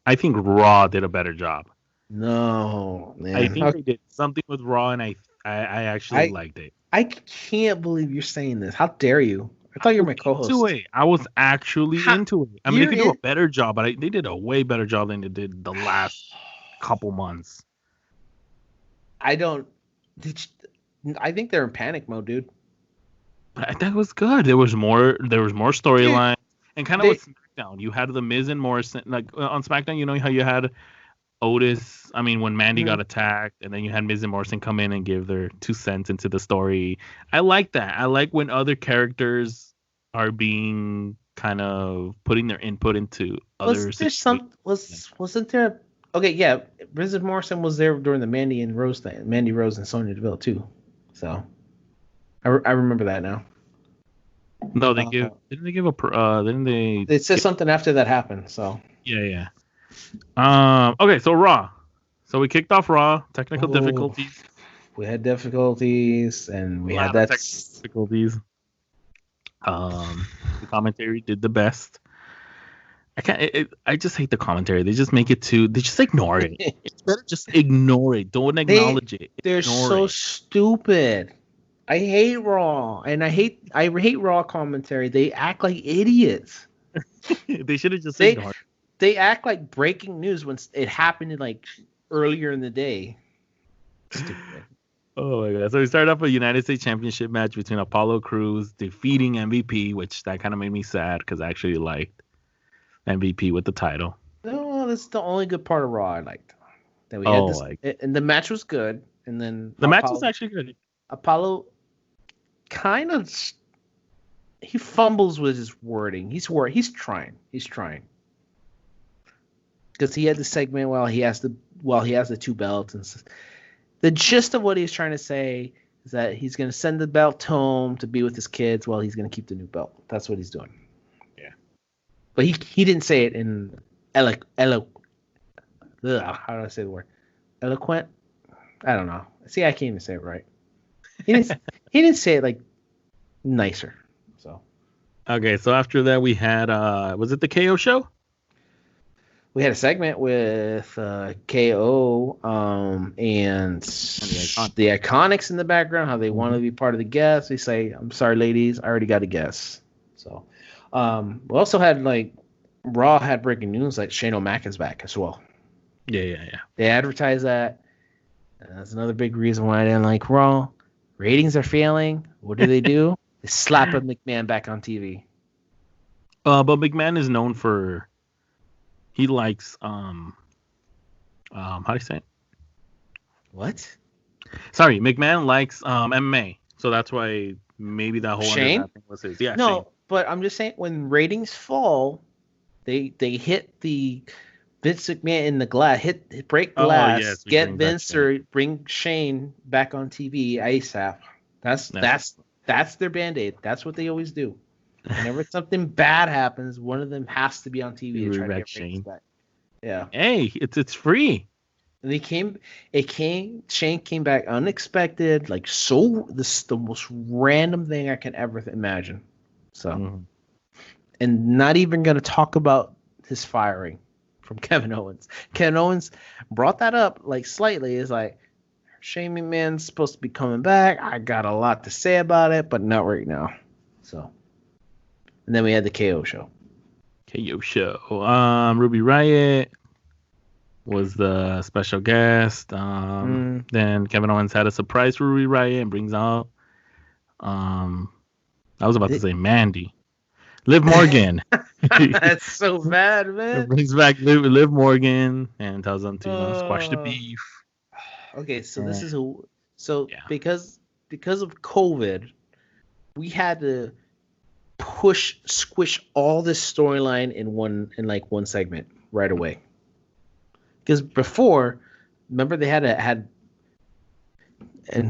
I think Raw did a better job. No, man. I think they did something with Raw, and I actually liked it. I can't believe you're saying this. How dare you? I thought you were my co-host. I was actually into it. I mean, they could do a better job, but they did a way better job than they did the last couple months. I think they're in panic mode, dude. But that was good. There was more storyline, and kind of with SmackDown, you had the Miz and Morrison. Like on SmackDown, you know how you had Otis. I mean, when Mandy got attacked, and then you had Miz and Morrison come in and give their 2 cents into the story. I like that. I like when other characters are being kind of putting their input into other situations. Wasn't there? Okay, yeah, Miz and Morrison was there during the Mandy Rose and Sonya Deville too. So I remember that now. No, didn't they give didn't they? It said something after that happened. So yeah. Okay, so Raw. So we kicked off Raw. Technical difficulties. We had difficulties, and we had that difficulties. The commentary did the best. I just hate the commentary. They just make it they just ignore it. It's better just ignore it. Don't acknowledge it. They're so stupid. I hate Raw, and I hate Raw commentary. They act like idiots. They should have just ignored it. They act like breaking news when it happened earlier in the day. Stupid. Oh my god! So we started off a United States Championship match between Apollo Crews defeating MVP, which that kind of made me sad because I actually liked MVP with the title. No, that's the only good part of Raw I liked. That we had and the match was good, and then the match was actually good. Apollo kind of he fumbles with his wording. He's trying because he had the segment while he has the 2 belts, and the gist of what he's trying to say is that he's going to send the belt home to be with his kids while he's going to keep the new belt. That's what he's doing. Yeah, but he didn't say it in how do I say the word? Eloquent? I don't know. See, I can't even say it right. He didn't say it nicer. So okay, so after that we had was it the KO show? We had a segment with KO and the Iconics in the background, how they want to be part of the guests. They say, "I'm sorry, ladies, I already got a guest." So we also had Raw had breaking news Shane O'Mac is back as well. Yeah. They advertised that. And that's another big reason why I didn't like Raw. Ratings are failing. What do? They slap a McMahon back on TV. But McMahon is known for he likes how do you say it? What? Sorry, McMahon likes MMA, so that's why maybe that whole Shane thing was his. Yeah, no, Shane. But I'm just saying when ratings fall, they hit the Vince McMahon in the glass, break Oh glass, yes, we get bring back Vince Shane. or bring Shane back on TV ASAP. That's their band-aid. That's what they always do. Whenever something bad happens, one of them has to be on TV to Bring try to back get ratings Shane. back. Yeah. Hey, it's free. And Shane came back unexpected, like this is the most random thing I can ever imagine. So, and not even going to talk about his firing from Kevin Owens. Kevin Owens brought that up like slightly. It's like, Shane McMahon's supposed to be coming back. I got a lot to say about it, but not right now. So, and then we had the KO show. Ruby Riott was the special guest. Then Kevin Owens had a surprise for Ruby Riott and brings out I was about to say Mandy. Liv Morgan. That's so bad, man. It brings back Liv Morgan and tells them to squash the beef. Okay, so this is because of COVID, we had to squish all this storyline in one segment right away. Because before, remember they had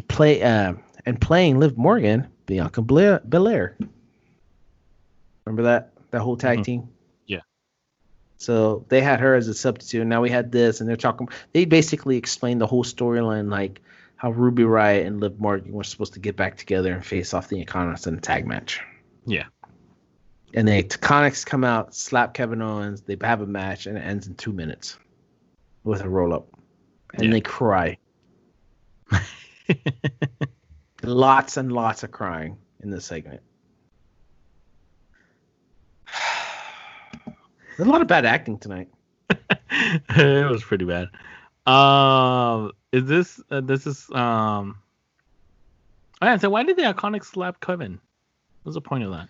playing Liv Morgan, Bianca Belair. Remember that whole tag team? Yeah. So they had her as a substitute. And now we had this, and they basically explained the whole storyline, like how Ruby Riott and Liv Morgan were supposed to get back together and face off the Iconics in a tag match. Yeah. And the Iconics come out, slap Kevin Owens, they have a match, and it ends in 2 minutes with a roll up. And they cry. Lots and lots of crying in this segment. There's a lot of bad acting tonight. It was pretty bad. So why did the Iconics slap Kevin? What's the point of that?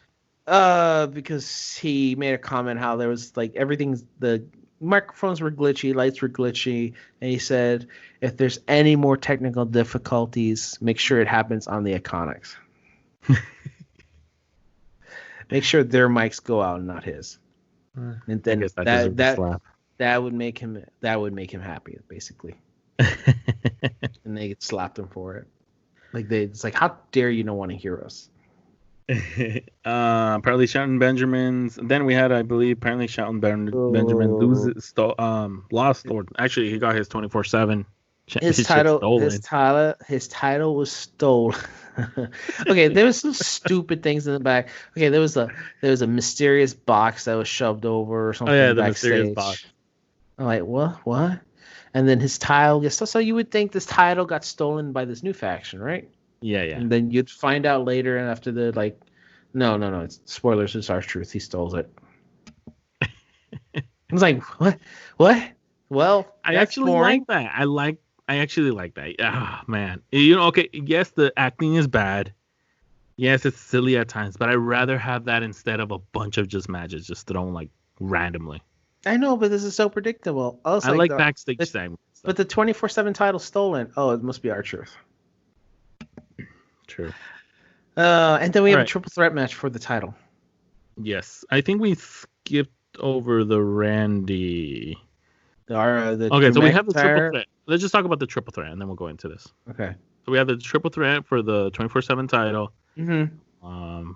Because he made a comment how there was like the microphones were glitchy, lights were glitchy, and he said if there's any more technical difficulties, make sure it happens on the Iconics. Make sure their mics go out and not his. And then that would make him happy, basically. And they slapped him for it. It's like, how dare you don't want to hear us? Apparently Shelton Benjamin's. Then we had, I believe, Shelton Benjamin lost, or actually he got his 24/7. His title was stolen. Okay, there was some stupid things in the back. Okay, there was a mysterious box that was shoved over or something. Oh yeah, the backstage. mysterious box. I'm like, what? And then his title. So you would think this title got stolen by this new faction, right? Yeah. And then you'd find out later, and after no, it's spoilers. It's our truth. He stole it. I was like, what? Well, I actually like that. I actually like that. Ah, man. Okay, yes, the acting is bad. Yes, it's silly at times, but I'd rather have that instead of a bunch of just matches just thrown randomly. I know, but this is so predictable. I like backstage segments. But the 24/7 title stolen. Oh, it must be our truth. True. And then we have a triple threat match for the title. Yes. I think we skipped over the Randy. Okay, so we have the triple threat. Let's just talk about the triple threat, and then we'll go into this. Okay. So we have the triple threat for the 24/7 title. Mm-hmm. A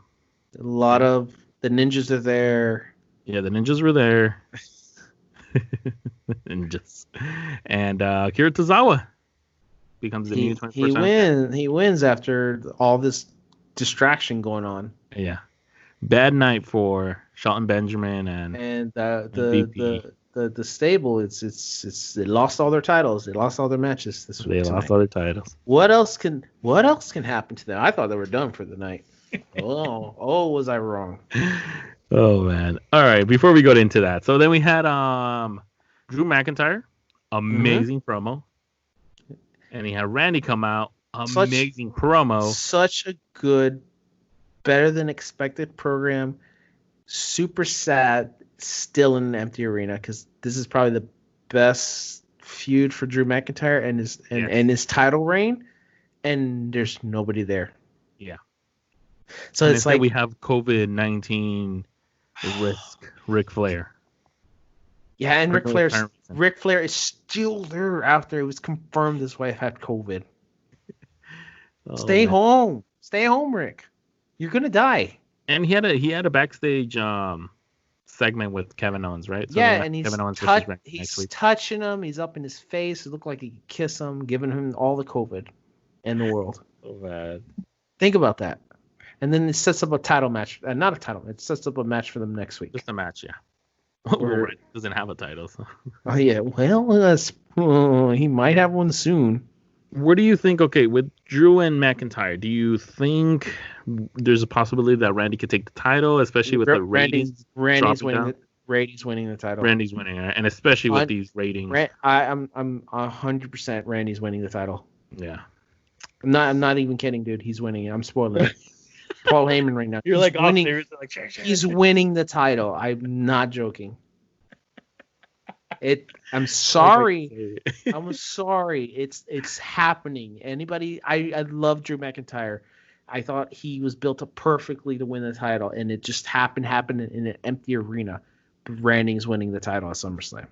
lot of the ninjas are there. Yeah, the ninjas were there. Ninjas. And Akira Tozawa becomes the new 24/7. He wins after all this distraction going on. Yeah. Bad night for Shelton Benjamin and the stable. It's they lost all their titles. They lost all their matches this week. They lost all their titles. What else can happen to them? I thought they were done for the night. Was I wrong? Oh man. All right, before we go into that. So then we had Drew McIntyre, amazing promo. And he had Randy come out, amazing promo. Such a good, better than expected program. Super sad, still in an empty arena, because this is probably the best feud for Drew McIntyre and his title reign, and there's nobody there. Yeah. So it's like we have COVID-19 risk Ric Flair. Yeah, and Ric Flair is still there after it was confirmed his wife had COVID. Oh, Stay home, Rick. You're gonna die. And he had a backstage segment with Kevin Owens, right? So yeah, and he's touching him. He's up in his face. It looked like he could kiss him, giving him all the COVID in the world. So bad. Think about that. And then it sets up a title match. Not a title. It sets up a match for them next week. Just a match, yeah. Well, it doesn't have a title. So. Oh, yeah. Well, he might have one soon. What do you think? Okay, with Drew and McIntyre, do you think there's a possibility that Randy could take the title, especially with the ratings? Randy's winning the title. Randy's winning, and especially with these ratings. I'm 100% Randy's winning the title. Yeah. I'm not even kidding, dude. He's winning it. I'm spoiling it. Paul Heyman right now. You're like winning. Sure. He's winning the title. I'm not joking. I'm sorry. I'm sorry. It's happening. I love Drew McIntyre. I thought he was built up perfectly to win the title, and it just happened in an empty arena. Randy's winning the title at SummerSlam.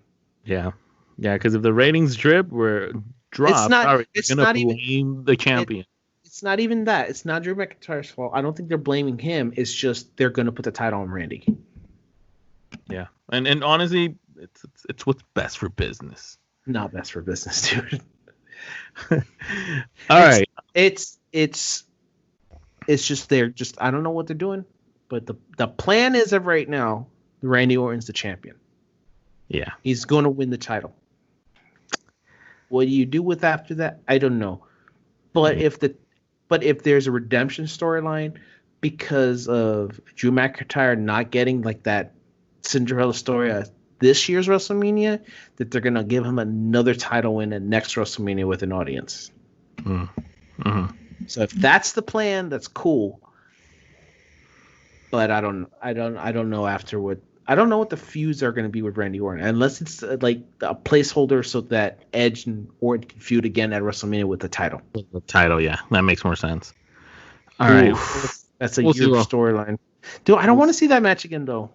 Yeah. Yeah, because if the ratings drop, it's not blame the champion. It's not even that. It's not Drew McIntyre's fault. I don't think they're blaming him. It's just they're going to put the title on Randy. Yeah, and honestly, it's what's best for business. Not best for business, dude. All right. It's just I don't know what they're doing, but the plan is of right now, Randy Orton's the champion. Yeah, he's going to win the title. What do you do with after that? I don't know. But if there's a redemption storyline because of Drew McIntyre not getting like that Cinderella story at this year's WrestleMania, that they're gonna give him another title win at next WrestleMania with an audience. Mm-hmm. So if that's the plan, that's cool. But I don't know afterward. I don't know what the feuds are going to be with Randy Orton, unless it's like a placeholder so that Edge and Orton can feud again at WrestleMania with the title. The title, yeah, that makes more sense. All right, that's a huge storyline. Dude, I don't want to see that match again, though.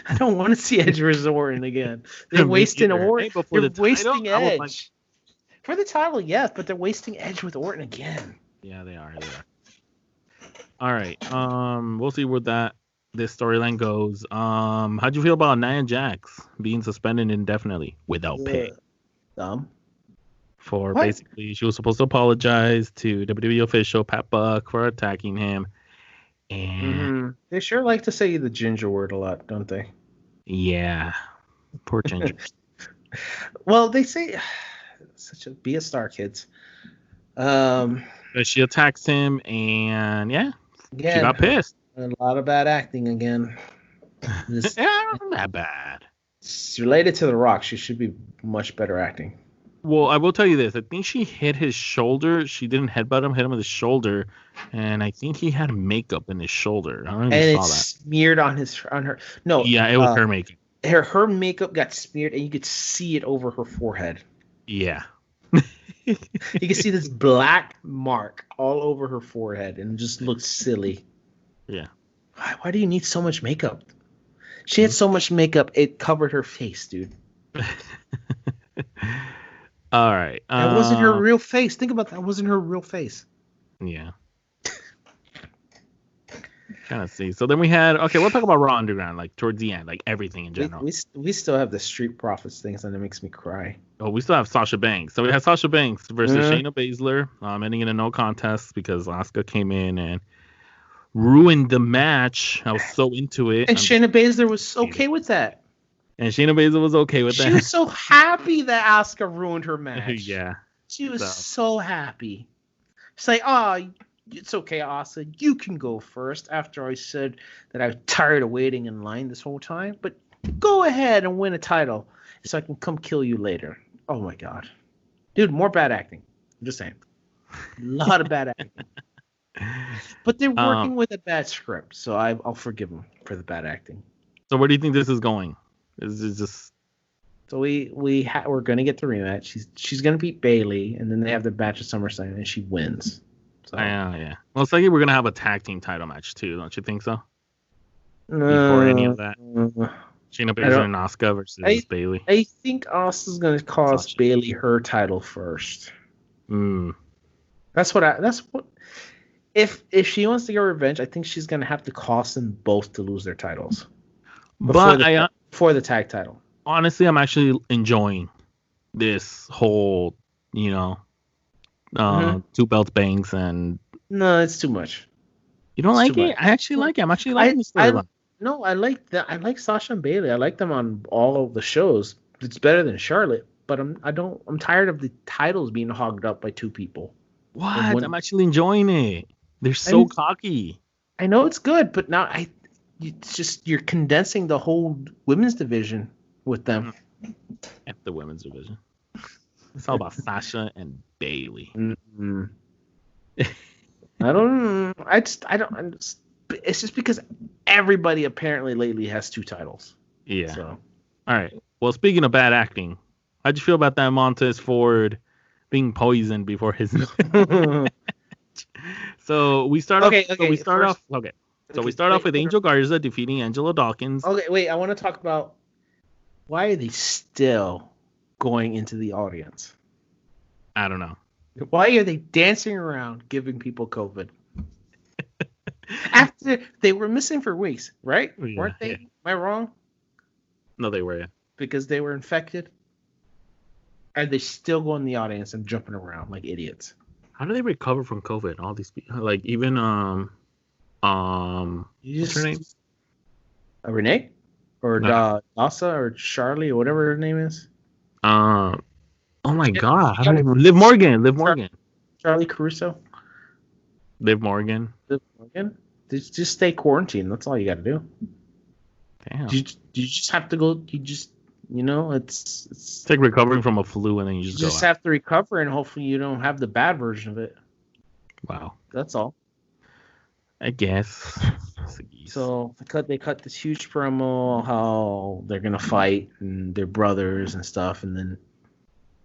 I don't want to see Edge versus Orton again. They're wasting Orton. They're wasting Edge for the title, yes, but they're wasting Edge with Orton again. Yeah, they are. All right, we'll see where this storyline goes. How'd you feel about Nia Jax being suspended indefinitely without pay? For what? Basically, she was supposed to apologize to WWE official Pat Buck for attacking him. And they sure like to say the ginger word a lot, don't they? Yeah. Poor ginger. Well, they say be a star, kids. She attacks him, and she got pissed. A lot of bad acting again. Not that bad. It's related to The Rock. She should be much better acting. Well, I will tell you this. I think she hit his shoulder. She didn't headbutt him, hit him with his shoulder, and I think he had makeup in his shoulder. I don't know if you saw that. Smeared on her. No. Yeah, it was her makeup. Her makeup got smeared, and you could see it over her forehead. Yeah. You can see this black mark all over her forehead, and it just looks silly. Yeah. Why do you need so much makeup? She had so much makeup, it covered her face, dude. All right. That wasn't her real face. Think about that. It wasn't her real face. Yeah. Kind of see. So then we had, we'll talk about Raw Underground, like towards the end, like everything in general. We still have the Street Profits things, and it makes me cry. Oh, we still have Sasha Banks. So we had Sasha Banks versus Shayna Baszler, ending in a no contest because Asuka came in and ruined the match. I was so into it. And Shayna Baszler was okay with that. And Shayna Baszler was okay with that. She was so happy that Asuka ruined her match. Yeah. She was so happy. She's like, it's okay, Asuka. You can go first after I said that I was tired of waiting in line this whole time. But go ahead and win a title so I can come kill you later. Oh, my God. Dude, more bad acting. I'm just saying. A lot of bad acting. But they're working with a bad script, so I'll forgive them for the bad acting. So where do you think this is going? Is it just... So we're gonna get the rematch. She's gonna beat Bayley, and then they have the match at SummerSlam, and she wins. So. Yeah. Well, it's like we're gonna have a tag team title match too, don't you think so? Before any of that. Shayna Baszler and Asuka versus Bayley. I think Asuka's gonna cost Bayley her title first. That's what. If she wants to get revenge, I think she's gonna have to cost them both to lose their titles. Before the tag title. Honestly, I'm actually enjoying this whole, 2 belt bangs and. No, it's too much. You don't like it? I actually like it. I'm actually liking the storyline. No, I like that. I like Sasha and Bayley. I like them on all of the shows. It's better than Charlotte, but I'm tired of the titles being hogged up by 2 people. What? I'm actually enjoying it. They're so cocky. I know it's good, but now it's just you're condensing the whole women's division with them. At the women's division. It's all about Sasha and Bayley. Mm-hmm. It's just because everybody apparently lately has 2 titles. Yeah. So. All right. Well, speaking of bad acting, how'd you feel about that Montez Ford being poisoned before his match? So we start off with Angel Garza defeating Angelo Dawkins. Okay, wait. I want to talk about why are they still going into the audience? I don't know. Why are they dancing around giving people COVID? After they were missing for weeks, right? Yeah, weren't they? Yeah. Am I wrong? No, they were, yeah. Because they were infected? Are they still going in the audience and jumping around like idiots? How do they recover from COVID? All these people, like even what's her name? Renee, or Dasa, or Charlie, or whatever her name is. Oh my God! How do I Liv Morgan. Charlie Caruso. Liv Morgan. Just stay quarantined. That's all you got to do. Damn. You just have to go. It's like recovering from a flu, and then you just have to recover, and hopefully you don't have the bad version of it. Wow. That's all. I guess. So they cut this huge promo how they're gonna fight and they're brothers and stuff, and then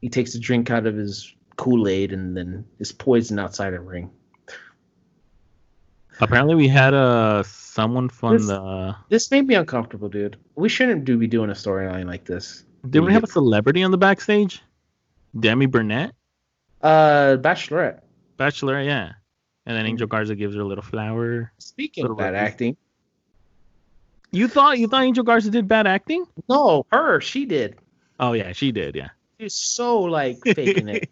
he takes a drink out of his Kool-Aid and then is poisoned outside the ring. Apparently, we had someone from This made me uncomfortable, dude. We shouldn't be doing a storyline like this. Did we have a celebrity on the backstage? Demi Burnett? Bachelorette, yeah. And then Angel Garza gives her a little flower. Speaking of bad acting, you thought Angel Garza did bad acting? No, she did. Oh yeah, she did. Yeah. She's so faking it.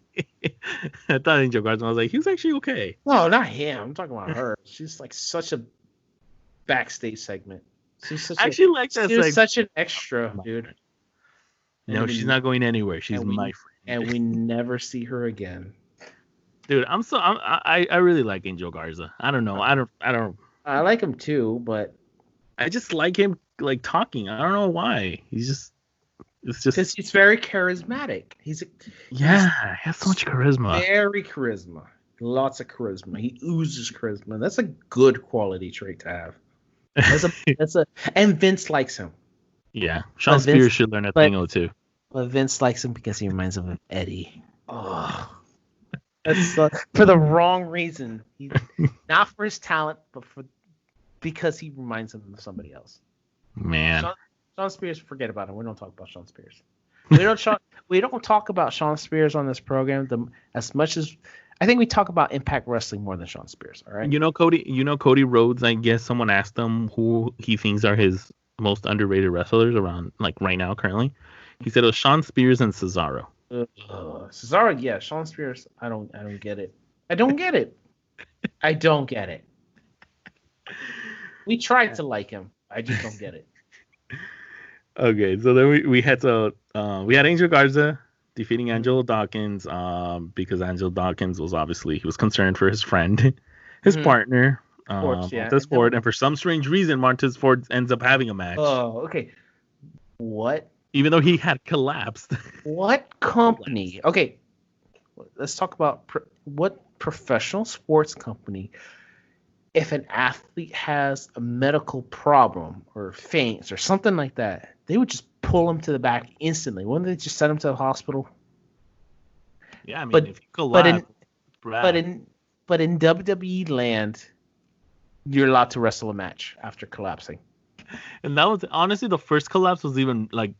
I thought Angel Garza. I was like, he's actually okay. No, not him. I'm talking about her. She's such a backstage segment. She's such such an extra, dude. No, she's not going anywhere. She's my friend, and we never see her again. Dude, I really like Angel Garza. I don't know. I don't. I like him too, but I just like him talking. I don't know why. It's just because he's very charismatic. He has so much charisma. Very charisma. Lots of charisma. He oozes charisma. That's a good quality trait to have. And Vince likes him. Yeah. Sean Spears should learn a thing or two. But Vince likes him because he reminds him of Eddie. Oh. That's for the wrong reason. Not for his talent, but because he reminds him of somebody else. Man. Sean Spears, forget about him. We don't talk about Sean Spears. We don't talk about Sean Spears on this program as much as I think we talk about Impact Wrestling more than Sean Spears. All right. Cody Rhodes. I guess someone asked him who he thinks are his most underrated wrestlers around right now currently. He said it was Sean Spears and Cesaro. Cesaro, yeah. Sean Spears, I don't get it. I don't get it. I don't get it. We tried to like him. I just don't get it. Okay, so then we had Angel Garza defeating Angelo Dawkins because Angelo Dawkins was concerned for his friend, his partner, Montez Ford, and for some strange reason Montez Ford ends up having a match. Oh, okay. What? Even though he had collapsed. What company? Okay, let's talk about what professional sports company. If an athlete has a medical problem or faints or something like that, they would just pull him to the back instantly. Wouldn't they just send him to the hospital? Yeah, I mean, if you collapse, but in WWE land, you're allowed to wrestle a match after collapsing. And that was honestly the first collapse was even like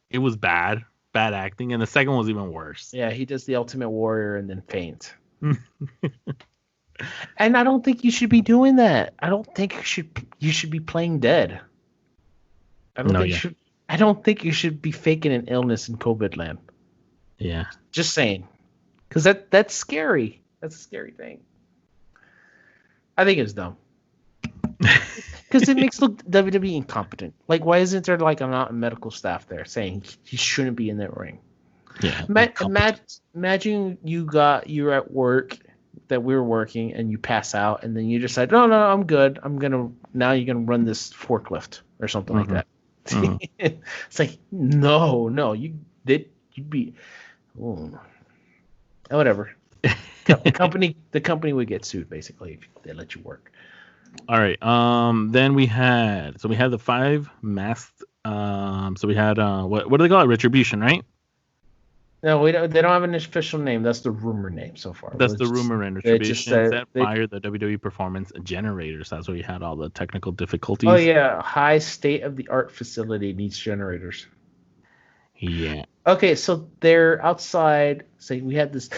it was bad acting, and the second was even worse. Yeah, he does the Ultimate Warrior and then faints. And I don't think you should be doing that. I don't think you should be playing dead. I don't think you should be faking an illness in COVID land. Yeah. Just saying. Because that's scary. That's a scary thing. I think it's dumb. Because it makes look WWE incompetent. Like, why isn't there like a medical staff there saying he shouldn't be in that ring? Yeah. Imagine you're at work that we're working and you pass out and then you decide, no, I'm good. Now you're gonna run this forklift or something like that. It's like, no, you'd be, whatever. The company would get sued basically if they let you work. All right. Then we had the 5 masked. So we had what do they call it? Retribution, right? No, they don't have an official name. That's the rumor name so far. That's the rumor and Retribution set fire the WWE Performance Generators. That's where you had all the technical difficulties. Oh yeah, high state of the art facility needs generators. Yeah. Okay, so they're outside. Say we have this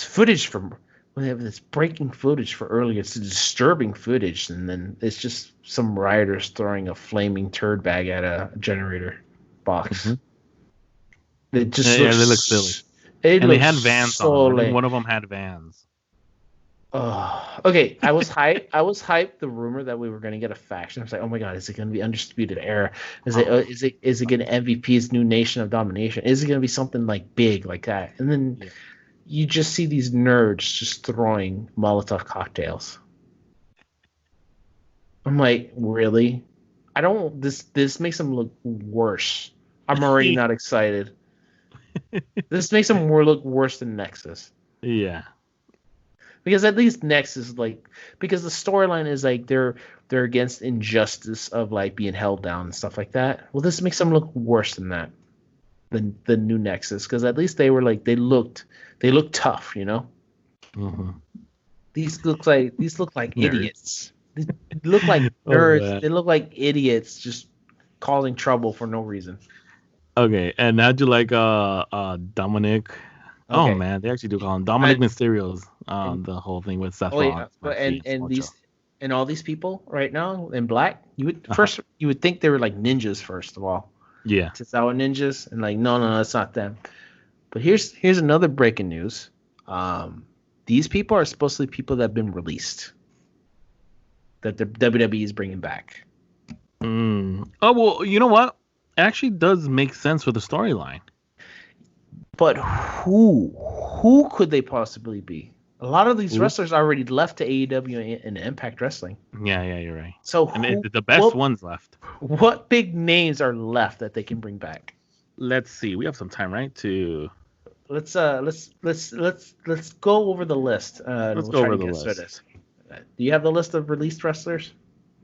footage from. We have this breaking footage for earlier. It's disturbing footage, and then it's just some rioters throwing a flaming turd bag at a generator box. Mm-hmm. It just they look silly. And they had vans on them. I think one of them had vans. Okay, I was hyped. The rumor that we were going to get a faction. I was like, oh my god, is it going to be Undisputed Era? Is it going to MVP's New Nation of Domination? Is it going to be something like big like that? And then you just see these nerds just throwing Molotov cocktails. I'm like, really? I don't. This makes them look worse. I'm already not excited. This makes them look worse than Nexus. Yeah. Because at least Nexus, because the storyline is like they're against injustice of like being held down and stuff like that. Well, this makes them look worse than that, than the new Nexus. Because at least they looked tough, you know. Mm-hmm. These look like idiots. They look like nerds. They look like idiots just causing trouble for no reason. Okay, and how'd you like Dominic? Okay. Oh man, they actually do call him Dominic Mysterio's the whole thing with Seth Rollins. And all these people right now in black, you would think they were like ninjas first of all. Yeah. Tozawa ninjas, and like no, it's not them. But here's another breaking news. These people are supposed to be people that have been released, that the WWE is bringing back. Oh well, you know what? It actually does make sense for the storyline. But who could they possibly be? A lot of these wrestlers already left to AEW and Impact Wrestling. Yeah, you're right. So the best ones left. What big names are left that they can bring back? Let's see. We have some time, right? Let's go over the list. Let's go over the list. Do you have the list of released wrestlers?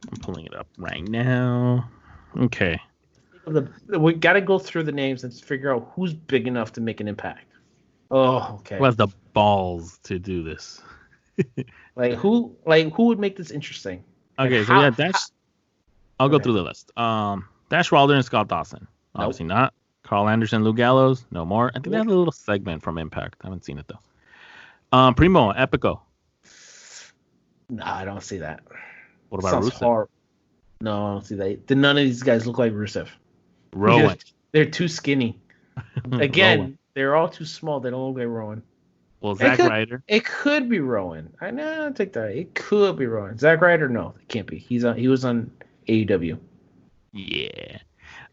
I'm pulling it up right now. Okay. We got to go through the names and figure out who's big enough to make an impact. Oh, okay. Who has the balls to do this? who would make this interesting? Okay, I'll go through the list. Dash Wilder and Scott Dawson. Obviously not. Carl Anderson, Lou Gallows, no more. I think they had a little segment from Impact. I haven't seen it though. Primo, Epico. No, I don't see that. What about Rusev? No, I don't see that. None of these guys look like Rusev. Rowan. They're too skinny. Again, they're all too small. They don't look like Rowan. Well, Zack Ryder. It could be Rowan. I'll take that. It could be Rowan. Zack Ryder, no, it can't be. He was on AEW. Yeah.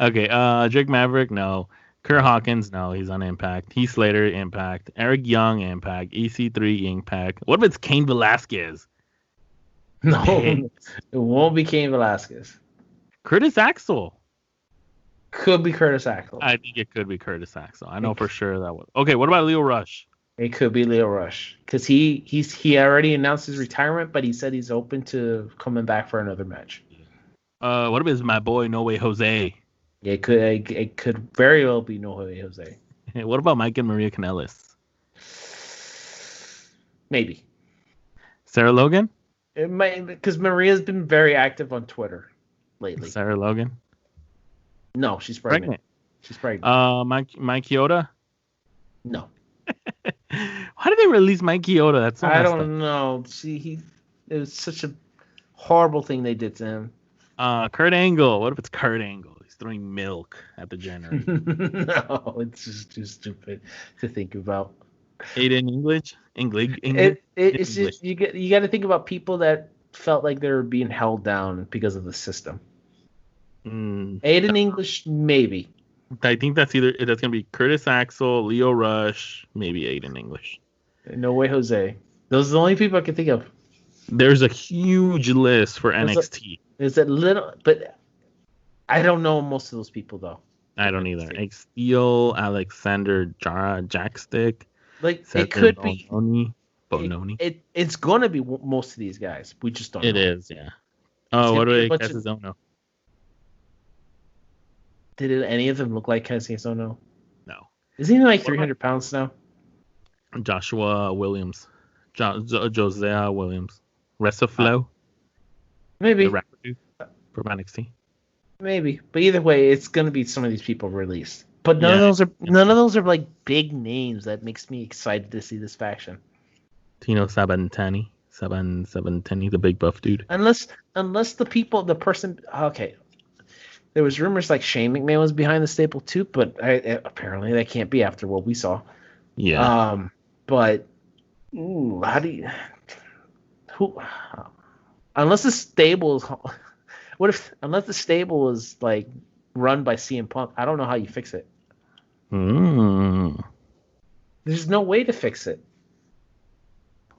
Okay. Drake Maverick, no. Kurt Hawkins, no, he's on Impact. Heath Slater, Impact. Eric Young, Impact. EC3, Impact. What if it's Cain Velasquez? No, it won't be Cain Velasquez. Curtis Axel. Could be Curtis Axel. I think it could be Curtis Axel. I know for sure that would. Okay, what about Leo Rush? It could be Leo Rush because he already announced his retirement, but he said he's open to coming back for another match. What if it's my boy No Way Jose? Yeah, it could very well be No Way Jose. What about Mike and Maria Kanellis? Maybe. Sarah Logan? It might, because Maria's been very active on Twitter. lately. Sarah Logan? No, she's pregnant. She's pregnant. Mike Chioda? No. Why did they release Mike Chioda? That's so I messed up. don't know. See, it was such a horrible thing they did to him. Kurt Angle. What if it's Kurt Angle? He's throwing milk at the generator. No, it's just too stupid to think about. Aiden English? It's just you got to think about people that felt like they were being held down because of the system. Aiden English, maybe. I think that's gonna be Curtis Axel, Leo Rush, maybe Aiden English. No Way Jose. Those are the only people I can think of. There's a huge list for NXT. There's a little, but I don't know most of those people though. I don't either. X Steel, Alexander Jackstick. Like Seth it could Bononi. It's gonna be most of these guys. We just don't know. It is, yeah. Oh, what do I guess is Ono? Did any of them look like Kazuya Ono? No. Isn't he like 300 pounds now? Joshua Williams. Josiah Williams. Resaflow. Maybe. The rapper dude from NXT. Maybe. But either way, it's going to be some of these people released. But none of those are like big names that makes me excited to see this faction. Tino Sabantani, the big buff dude. Unless the person. Okay. There was rumors like Shane McMahon was behind the staple too, but apparently that can't be after what we saw. Yeah. But how do you? Unless the stable is, unless the stable is like run by CM Punk, I don't know how you fix it. There's no way to fix it.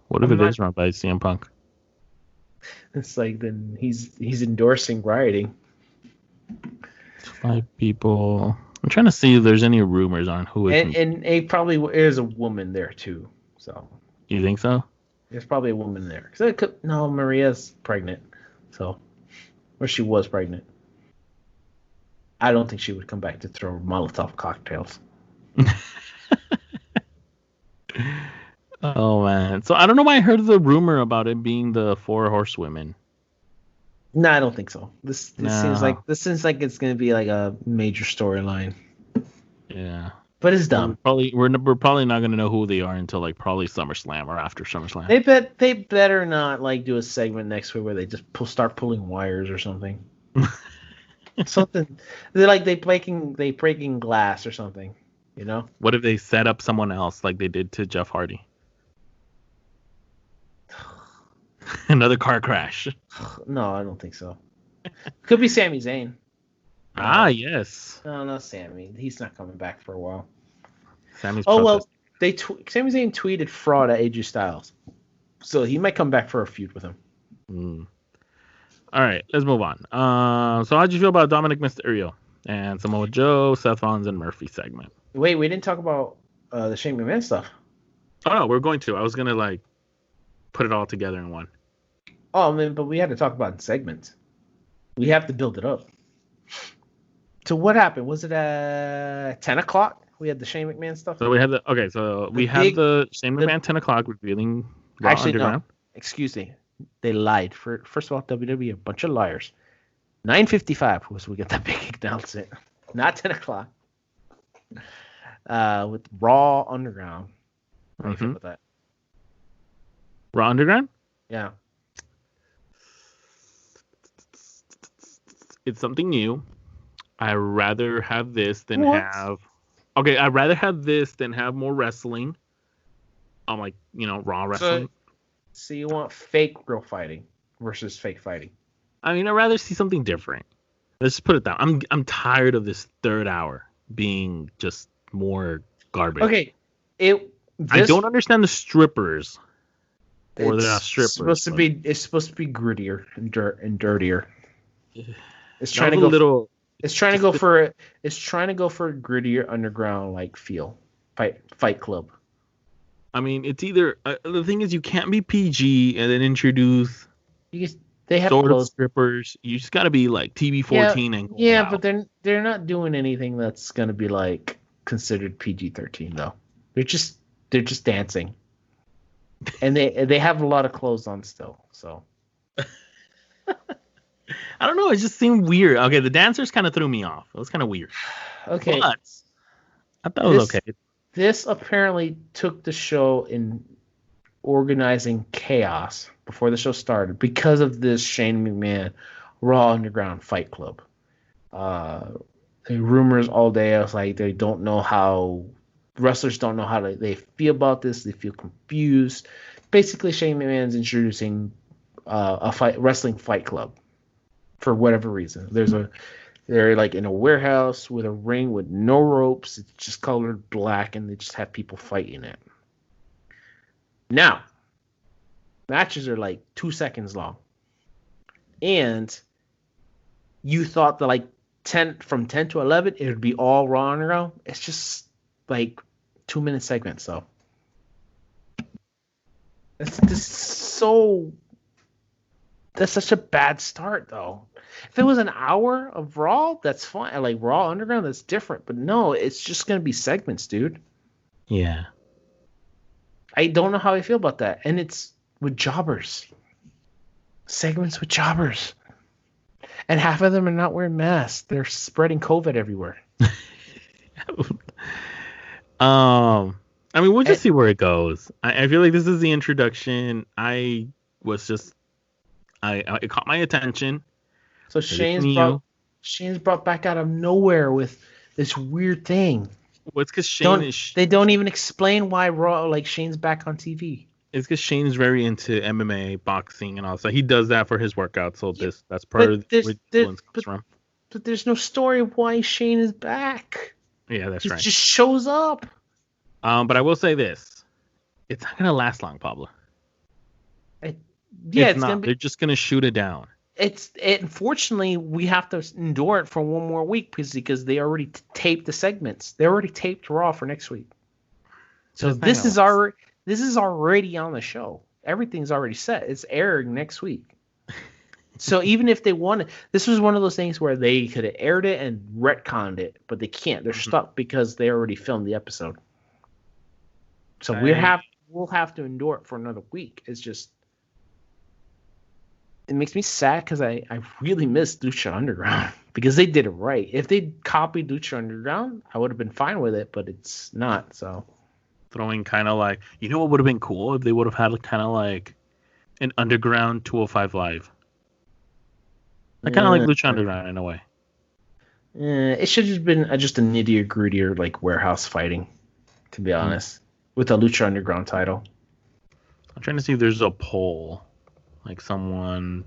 What if it is run by CM Punk? It's like then he's endorsing rioting. 5 people. I'm trying to see if there's any rumors on who it and it probably is a woman there too. So you think so? There's probably a woman there. No, Maria's pregnant. So, or she was pregnant. I don't think she would come back to throw Molotov cocktails. Oh man! So I don't know why I heard the rumor about it being the 4 horsewomen. No, I don't think so. This seems like it's gonna be like a major storyline. Yeah, but it's dumb. We're probably not gonna know who they are until like probably SummerSlam or after SummerSlam. They better not like do a segment next week where they just start pulling wires or something. Something they breaking glass or something. You know. What if they set up someone else like they did to Jeff Hardy? Another car crash. No, I don't think so. Could be Sami Zayn. Yes. No, not Sami. He's not coming back for a while. Sammy's Sami Zayn tweeted fraud at AJ Styles, so he might come back for a feud with him. All right, let's move on. So how'd you feel about Dominic Mysterio and Samoa Joe, Seth Rollins, and Murphy segment? Wait, we didn't talk about the Shane McMahon stuff. Oh no, we're going to. I was gonna put it all together in one. Oh man, but we had to talk about segments. We have to build it up. So what happened? Was it at 10 o'clock? We had the Shane McMahon stuff. So we had the Shane McMahon 10 o'clock revealing Raw Underground. No. Excuse me, they lied. First of all, WWE a bunch of liars. 9:55 was we get that big announcement, not 10 o'clock. With Raw Underground. How do you feel about that? Raw Underground? Yeah. It's something new. I'd rather have this than have. Okay, I'd rather have this than have more wrestling. I'm like, Raw wrestling. So you want fake real fighting versus fake fighting? I mean, I'd rather see something different. Let's put it down. I'm tired of this third hour being just more garbage. Okay, I don't understand the strippers. Or they're not strippers. It's supposed to be grittier and dirtier. It's trying to go for a grittier underground feel. Fight Club. I mean, it's either the thing is you can't be PG and then introduce they have sort of strippers. You just got to be like TV-14 but they're not doing anything that's gonna be considered PG-13 though. They're just dancing, and they have a lot of clothes on still. So I don't know. It just seemed weird. Okay, the dancers kind of threw me off. It was kind of weird. Okay. But I thought it was okay. This apparently took the show in organizing chaos before the show started because of this Shane McMahon Raw Underground Fight Club. Rumors all day. I was like, they don't know how wrestlers don't know how they feel about this. They feel confused. Basically, Shane McMahon's introducing wrestling fight club for whatever reason. They're like in a warehouse with a ring with no ropes. It's just colored black, and they just have people fighting it. Now, matches are like 2 seconds long, and you thought that like 10 to 11 it would be all Raw Underground. It's just like 2-minute segments. So it's just so. That's such a bad start, though. If it was an hour of Raw, that's fine. Like Raw Underground, that's different. But no, it's just gonna be segments, dude. Yeah. I don't know how I feel about that. And it's with jobbers. Segments with jobbers. And half of them are not wearing masks. They're spreading COVID everywhere. I mean, we'll just see where it goes. I feel like this is the introduction. It caught my attention. So Shane's brought back out of nowhere with this weird thing. Well, it's because they don't even explain why Raw, like Shane's back on TV. It's because Shane's very into MMA, boxing, and all. So he does that for his workout. So that's part of where the influence comes from. But there's no story of why Shane is back. Yeah, that's right. He just shows up. But I will say this: it's not gonna last long, Pablo. They're just gonna shoot it down. Unfortunately, we have to endure it for one more week because they already taped the segments. They already taped Raw for next week. So this is already on the show. Everything's already set. It's airing next week. So even if they wanted, this was one of those things where they could have aired it and retconned it, but they can't. They're stuck because they already filmed the episode. So we'll have to endure it for another week. It's just. It makes me sad because I really miss Lucha Underground because they did it right. If they copied Lucha Underground, I would have been fine with it, but it's not. So throwing kind of like, what would have been cool if they would have had kind of like an Underground 205 Live. I kind of like Lucha Underground in a way. It should have been just a nittier grittier like warehouse fighting, to be honest, with a Lucha Underground title. I'm trying to see if there's a poll. Like someone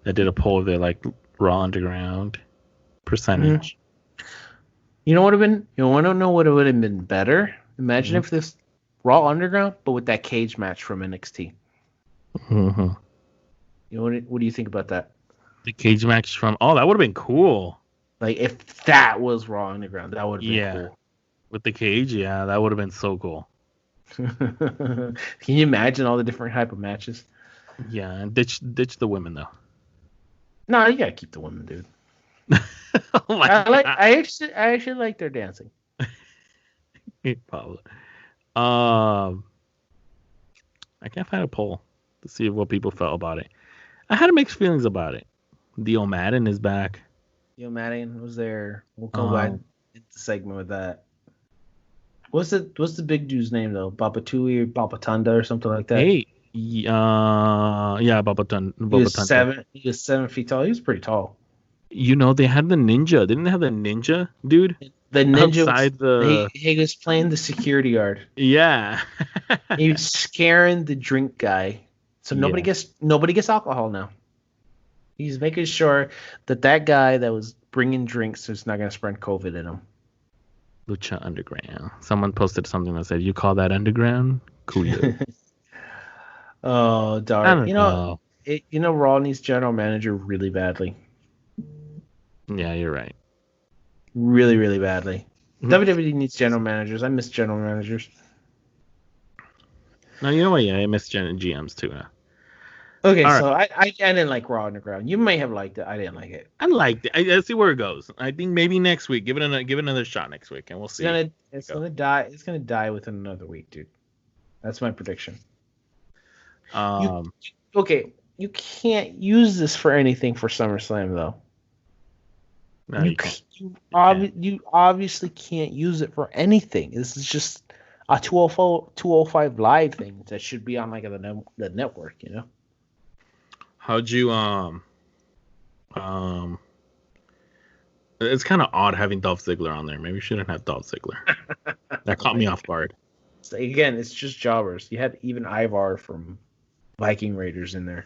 that did a poll of their like Raw Underground percentage. You know what would have been? You want to know what would have been better? Imagine if this Raw Underground, but with that cage match from NXT. Mm-hmm. You know what do you think about that? The cage match from that would have been cool. Like if that was Raw Underground, that would have been cool. With the cage, that would have been so cool. Can you imagine all the different type of matches? Yeah, and ditch the women though. No, you gotta keep the women, dude. I actually like their dancing. Pablo. I can't find a poll to see what people felt about it. I had mixed feelings about it. Dio Madden is back. Dio Madden was there. We'll go back into the segment with that. What's the big dude's name though? Babatui or Babatunda or something like that? Hey. Babatunda. He was 7 feet tall. He was pretty tall. They had the ninja. Didn't they have the ninja, dude? The ninja he was playing the security guard. Yeah. He was scaring the drink guy. So nobody gets alcohol now. He's making sure that guy that was bringing drinks is not going to spread COVID in him. Lucha Underground. Someone posted something that said, "You call that underground? Cool." Oh, darn. Raw needs general manager really badly. Yeah, you're right. Really, really badly. WWE needs general managers. I miss general managers. No, you know what? Yeah, I miss GMs too. Okay, so right. I didn't like Raw Underground. You may have liked it. I didn't like it. I liked it. Let's see where it goes. I think maybe next week. Give it another shot next week, and we'll see. It's gonna die. It's gonna die within another week, dude. That's my prediction. Okay, you can't use this for anything for SummerSlam though. No, you can't. You obviously can't use it for anything. This is just a 205 live thing that should be on like the network, you know. How'd you it's kind of odd having Dolph Ziggler on there. Maybe you shouldn't have Dolph Ziggler. That caught me off guard. So again, it's just jobbers. You had even Ivar from Viking Raiders in there.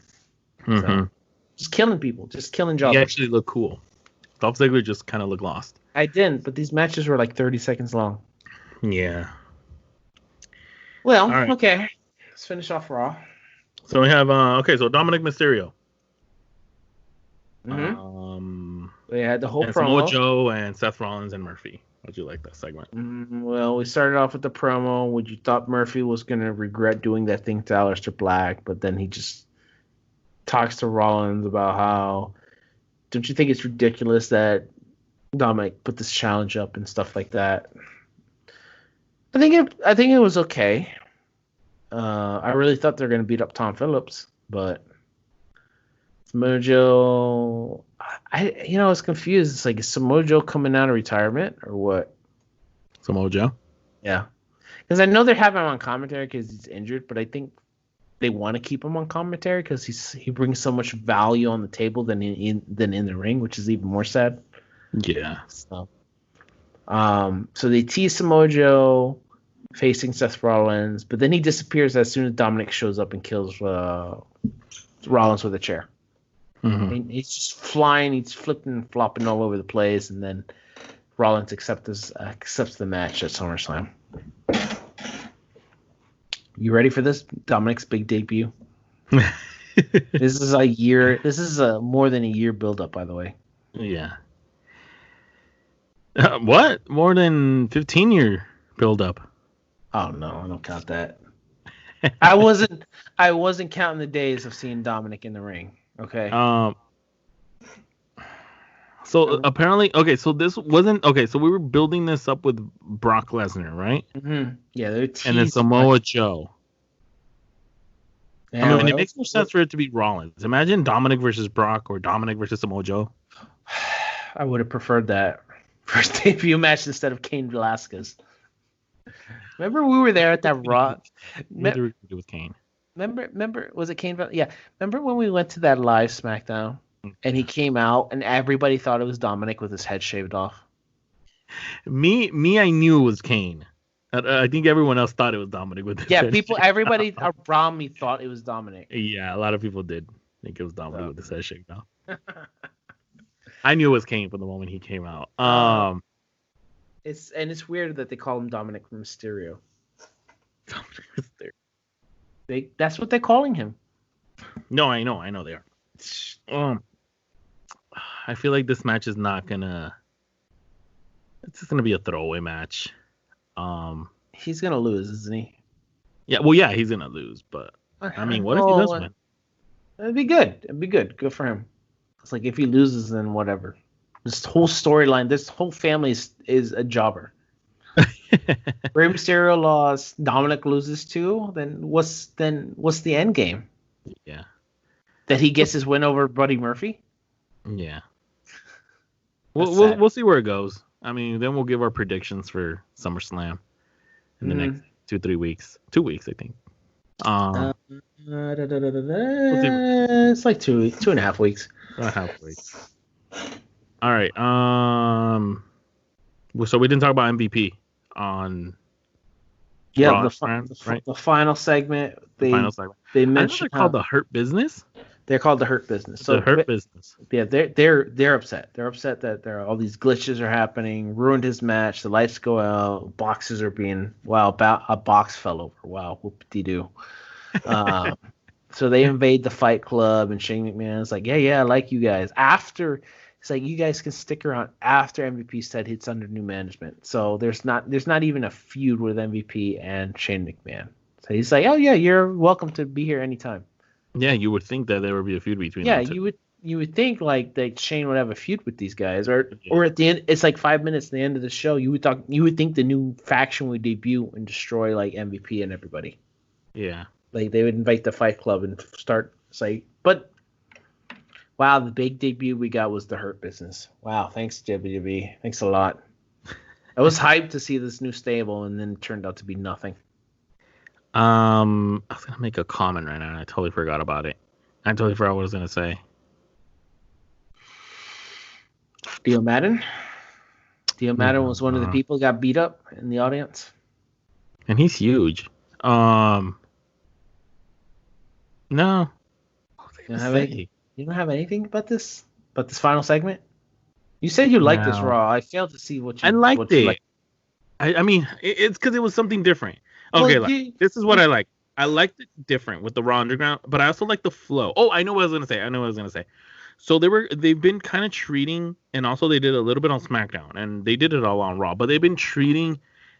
So, just killing people, just killing jobbers. He actually looked cool. Dolph Ziggler just kind of looked lost. I didn't, but these matches were like 30 seconds long. Yeah. Well, right. Okay. Let's finish off Raw. So we have so Dominic Mysterio. We had the whole promo. Samoa Joe and Seth Rollins and Murphy. How'd you like that segment? Well, we started off with the promo, which you thought Murphy was going to regret doing that thing to Aleister Black, but then he just talks to Rollins about how, don't you think it's ridiculous that Dominic put this challenge up and stuff like that? I think it was okay. I really thought they were going to beat up Tom Phillips, but Samoa Joe, I was confused. It's like, is Samoa Joe coming out of retirement or what? Samoa Joe? Yeah. Because I know they're having him on commentary because he's injured, but I think they want to keep him on commentary because he brings so much value on the table than in the ring, which is even more sad. Yeah. So they tease Samoa Joe facing Seth Rollins, but then he disappears as soon as Dominic shows up and kills Rollins with a chair. And he's just flying, he's flipping and flopping all over the place, and then Rollins accepts the match at SummerSlam. You ready for this? Dominic's big debut. This is more than a year build-up, by the way. Yeah. What? More than 15-year build-up? Oh no, I don't count that. I wasn't counting the days of seeing Dominic in the ring. Okay. So apparently, okay. So this wasn't okay. So we were building this up with Brock Lesnar, right? Yeah, and then Samoa Joe. Yeah, I mean, it makes more sense for it to be Rollins. Imagine Dominic versus Brock or Dominic versus Samoa Joe. I would have preferred that first debut match instead of Cain Velasquez. Remember we were there at that Raw. What did we do with Cain? Remember, was it Cain? Yeah. Remember when we went to that live SmackDown and he came out and everybody thought it was Dominic with his head shaved off? Me, I knew it was Cain. I think everyone else thought it was Dominic with his head shaved everybody around me thought it was Dominic. Yeah, a lot of people did think it was Dominic with his head shaved off. I knew it was Cain from the moment he came out. It's weird that they call him Dominic Mysterio. Dominic Mysterio. That's what they're calling him. No, I know they are. I feel like this match is not gonna. It's just gonna be a throwaway match. He's gonna lose, isn't he? Yeah, well, yeah, he's gonna lose, but I mean, what if he does win? It'd be good. It'd be good. Good for him. It's like if he loses, then whatever. This whole storyline, this whole family is a jobber. Rey Mysterio lost, Dominic loses too. Then what's the end game? Yeah, that he gets his win over Buddy Murphy. Yeah, we'll see where it goes. I mean, then we'll give our predictions for SummerSlam in the next 2-3 weeks. 2 weeks, I think. It's like 2.5 weeks. 2.5 weeks. All right. So we didn't talk about MVP on. Yeah, Raw, the final segment. They mentioned they're called the Hurt Business. They're called the Hurt Business. So the Hurt Business. Yeah, they're upset. They're upset that all these glitches are happening. Ruined his match. The lights go out. Boxes are being a box fell over. Wow, whoop-de-doo. So they invade the Fight Club, and Shane McMahon's like, yeah, I like you guys. After it's like, you guys can stick around after MVP said it's under new management. So there's not even a feud with MVP and Shane McMahon. So he's like, oh yeah, you're welcome to be here anytime. Yeah, you would think that there would be a feud between them. Yeah, you would think like that Shane would have a feud with these guys, or at the end, it's like 5 minutes at the end of the show. You would think the new faction would debut and destroy like MVP and everybody. Yeah, like they would invite the Fight Club and start. It's like, But wow, the big debut we got was the Hurt Business. Wow, thanks WWE. Thanks a lot. I was hyped to see this new stable, and then it turned out to be nothing. I was gonna make a comment right now, and I totally forgot about it. I totally forgot what I was gonna say. Dio Madden. Dio Madden was one of the people who got beat up in the audience. And he's huge. No. You don't have anything about this? About this final segment? You said you liked this Raw. I failed to see what you. I liked it. I mean, it's because it was something different. Okay, well, this is what I like. I liked it different with the Raw Underground, but I also like the flow. Oh, I know what I was gonna say. So they've been kind of treating, and also they did a little bit on SmackDown, and they did it all on Raw, but they've been treating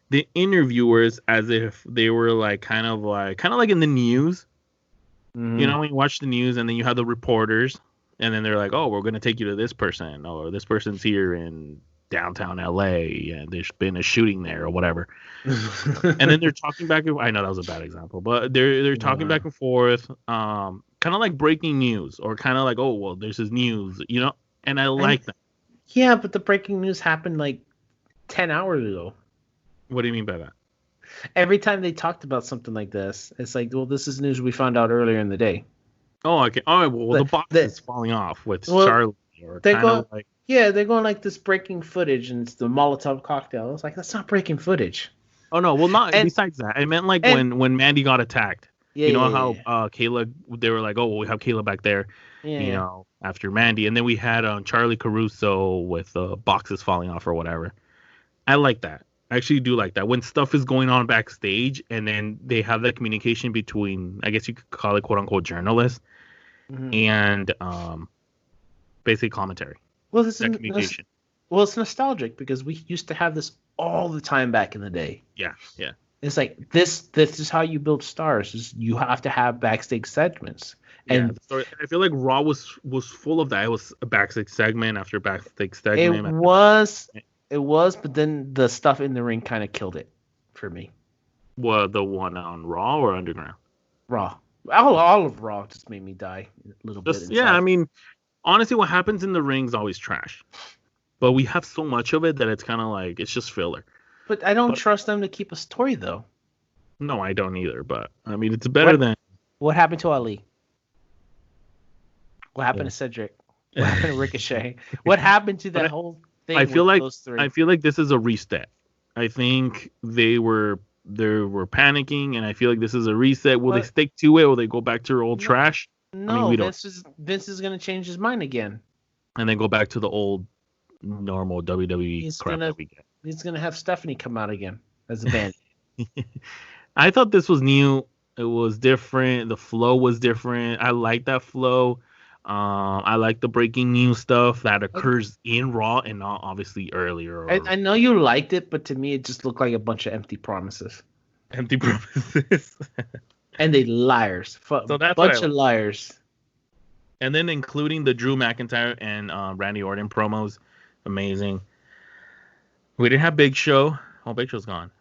the interviewers as if they were like kind of like in the news. Mm-hmm. You know, when you watch the news and then you have the reporters, and then they're like, "Oh, we're gonna take you to this person, or this person's here in downtown LA, and there's been a shooting there, or whatever." And then they're talking back. I know that was a bad example, but they're talking back and forth, kind of like breaking news, or kind of like, "Oh, well, there's this news," you know. And I like that. Yeah, but the breaking news happened like 10 hours ago. What do you mean by that? Every time they talked about something like this, it's like, well, this is news we found out earlier in the day. Oh, okay. Oh, well, the box is falling off with Charlie. Or kind of like... Yeah, they're going like this breaking footage, and it's the Molotov cocktail. I was like, that's not breaking footage. Oh, no. Well, not besides that. I meant like when Mandy got attacked. Yeah, you know how Kayla, they were like, oh, well, we have Kayla back there, you know, after Mandy. And then we had Charlie Caruso with boxes falling off or whatever. I like that. I actually do like that. When stuff is going on backstage and then they have that communication between, I guess you could call it, quote unquote, journalists and basic commentary. Well, communication. Well, it's nostalgic because we used to have this all the time back in the day. Yeah, yeah. It's like this is how you build stars. You have to have backstage segments. And so I feel like Raw was full of that. It was a backstage segment after backstage segment. It was, but then the stuff in the ring kind of killed it for me. Well, the one on Raw or Underground? Raw. All of Raw just made me die a little bit. Yeah, I mean, honestly, what happens in the ring is always trash. But we have so much of it that it's kind of like, it's just filler. But I don't trust them to keep a story, though. No, I don't either. But, I mean, it's better than... What happened to Ali? What happened to Cedric? What happened to Ricochet? What happened to that whole... I feel like this is a reset. I think they were panicking, and I feel like this is a reset. Will they stick to it? Will they go back to their old trash? No, I mean, Vince is going to change his mind again, and then go back to the old normal WWE crap that we get. He's going to have Stephanie come out again as a band. I thought this was new. It was different. The flow was different. I like that flow. I like the breaking news stuff that occurs in Raw and not obviously earlier. I know you liked it, but to me it just looked like a bunch of empty promises. Empty promises. And they liars. So that's bunch of liars. And then including the Drew McIntyre and Randy Orton promos. Amazing. We didn't have Big Show. Oh, Big Show's gone.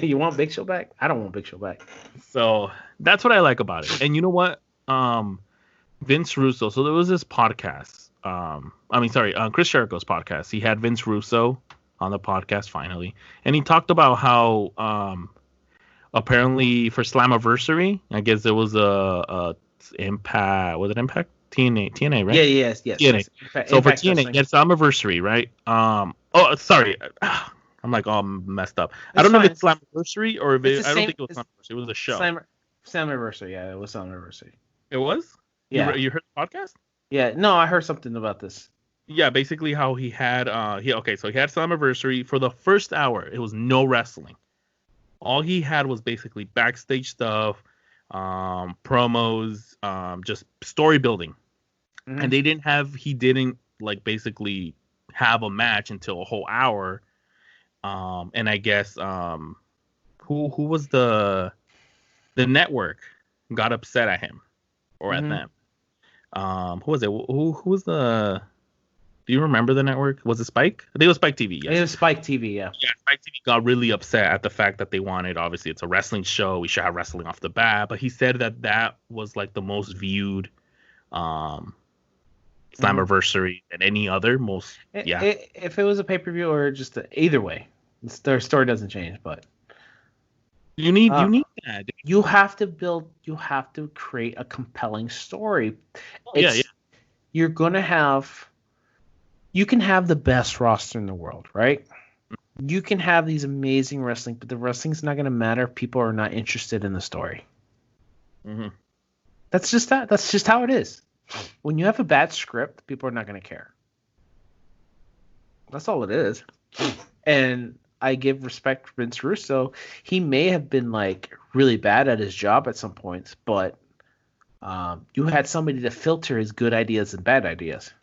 You want Big Show back? I don't want Big Show back. So that's what I like about it. And you know what? Vince Russo. So there was this podcast. Chris Jericho's podcast. He had Vince Russo on the podcast finally, and he talked about how apparently for Slammiversary, I guess there was a Impact. Was it Impact? TNA, right? Yeah, yes. TNA. So for TNA, it's Slammiversary, right? Sorry. I'm like all messed up. I don't know if it's Slammiversary or if I don't think it was Slammiversary. It was a show. Slammiversary, yeah, it was Slammiversary. It was? Yeah. You heard the podcast? Yeah, no, I heard something about this. Yeah, basically how he had so he had Slammiversary for the first hour. It was no wrestling. All he had was basically backstage stuff, promos, just story building. Mm-hmm. And he didn't like basically have a match until a whole hour. And I guess who was the network got upset at him or at them. Who was it? Who was the Do you remember the network? Was it Spike? I think it was Spike TV. Yes. It was Spike TV. Yeah. Yeah, Spike TV got really upset at the fact that they wanted. Obviously, it's a wrestling show. We should have wrestling off the bat. But he said that was like the most viewed Slammiversary than any other. If it was a pay-per-view or just either way, their story doesn't change. But you need that. You have to create a compelling story. You're gonna have. You can have the best roster in the world, right? You can have these amazing wrestling, but the wrestling's not gonna matter if people are not interested in the story. Mm-hmm. That's just that. That's just how it is. When you have a bad script, people are not gonna care. That's all it is. And I give respect to Vince Russo. He may have been like really bad at his job at some points, but you had somebody to filter his good ideas and bad ideas.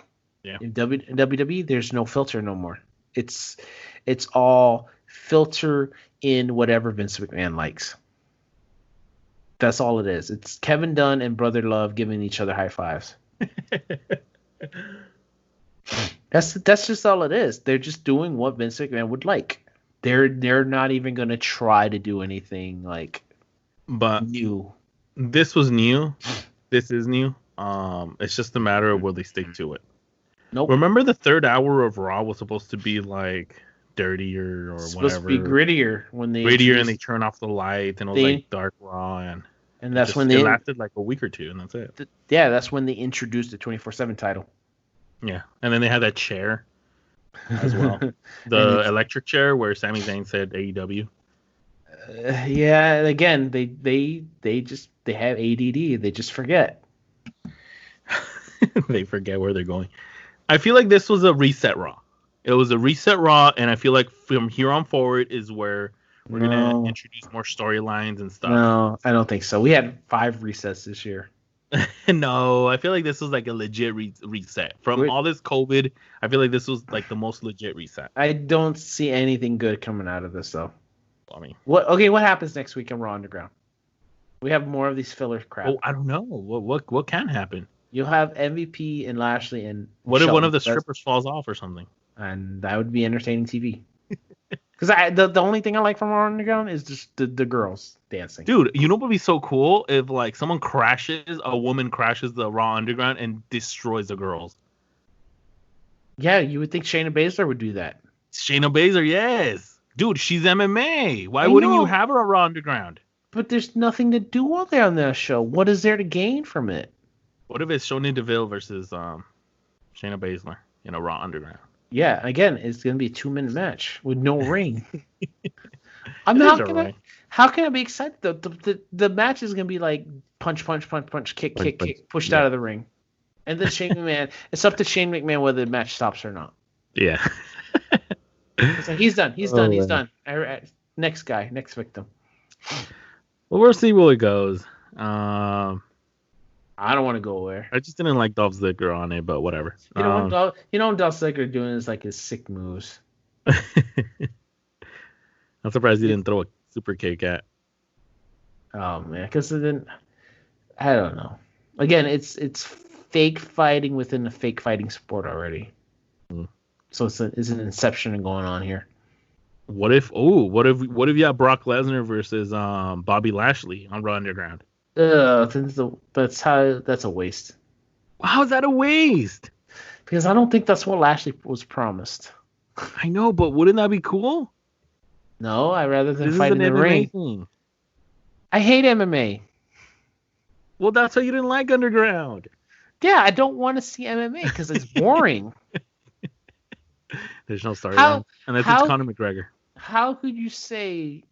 Yeah. In WWE, there's no filter no more. It's all filter in whatever Vince McMahon likes. That's all it is. It's Kevin Dunn and Brother Love giving each other high fives. That's just all it is. They're just doing what Vince McMahon would like. They're not even gonna try to do anything like new. This was new. This is new. It's just a matter of will they stick to it. Nope. Remember the third hour of Raw was supposed to be like dirtier or it's whatever. Supposed to be grittier when they and they turn off the lights and it was like dark Raw and that's when it lasted like a week or two and that's it. That's when they introduced the 24/7 title. Yeah, and then they had that chair as well, the electric chair where Sami Zayn said AEW. Yeah, again they have ADD. They just forget. They forget where they're going. I feel like this was a reset Raw. It was a reset Raw, and I feel like from here on forward is where we're gonna introduce more storylines and stuff. No, I don't think so. We had 5 resets this year. No, I feel like this was like a legit reset. From all this COVID, I feel like this was like the most legit reset. I don't see anything good coming out of this though. I mean, what happens next week in Raw Underground? We have more of these filler crap. Oh, I don't know. What can happen? You'll have MVP and Lashley and what if one of the strippers falls off or something? And that would be entertaining TV. Because the only thing I like from Raw Underground is just the girls dancing. Dude, you know what would be so cool if like a woman crashes the Raw Underground and destroys the girls. Yeah, you would think Shayna Baszler would do that. Shayna Baszler, yes. Dude, she's MMA. Why wouldn't you have her on Raw Underground? But there's nothing to do all there on that show. What is there to gain from it? What if it's Sonya Deville versus Shayna Baszler in a Raw Underground? Yeah, again, it's gonna be a 2-minute match with no ring. I'm not gonna. How can I be excited? The match is gonna be like punch, kick, pushed out of the ring, and then Shane McMahon. It's up to Shane McMahon whether the match stops or not. Yeah. So he's done. He's done. Next guy, next victim. Well, we'll see where it goes. I don't want to go there. I just didn't like Dolph Ziggler on it, but whatever. You know what Dolph Ziggler doing is like his sick moves. I'm surprised he didn't throw a super kick at. Oh man, because then I don't know. Again, it's fake fighting within a fake fighting sport already. So it's an inception going on here. What if you have Brock Lesnar versus Bobby Lashley on Raw Underground? That's a waste. How is that a waste? Because I don't think that's what Lashley was promised. I know, but wouldn't that be cool? No, I'd rather than fight in the ring. Thing. I hate MMA. Well, that's why you didn't like Underground. Yeah, I don't want to see MMA because it's boring. There's no storyline. Unless it's Conor McGregor. How could you say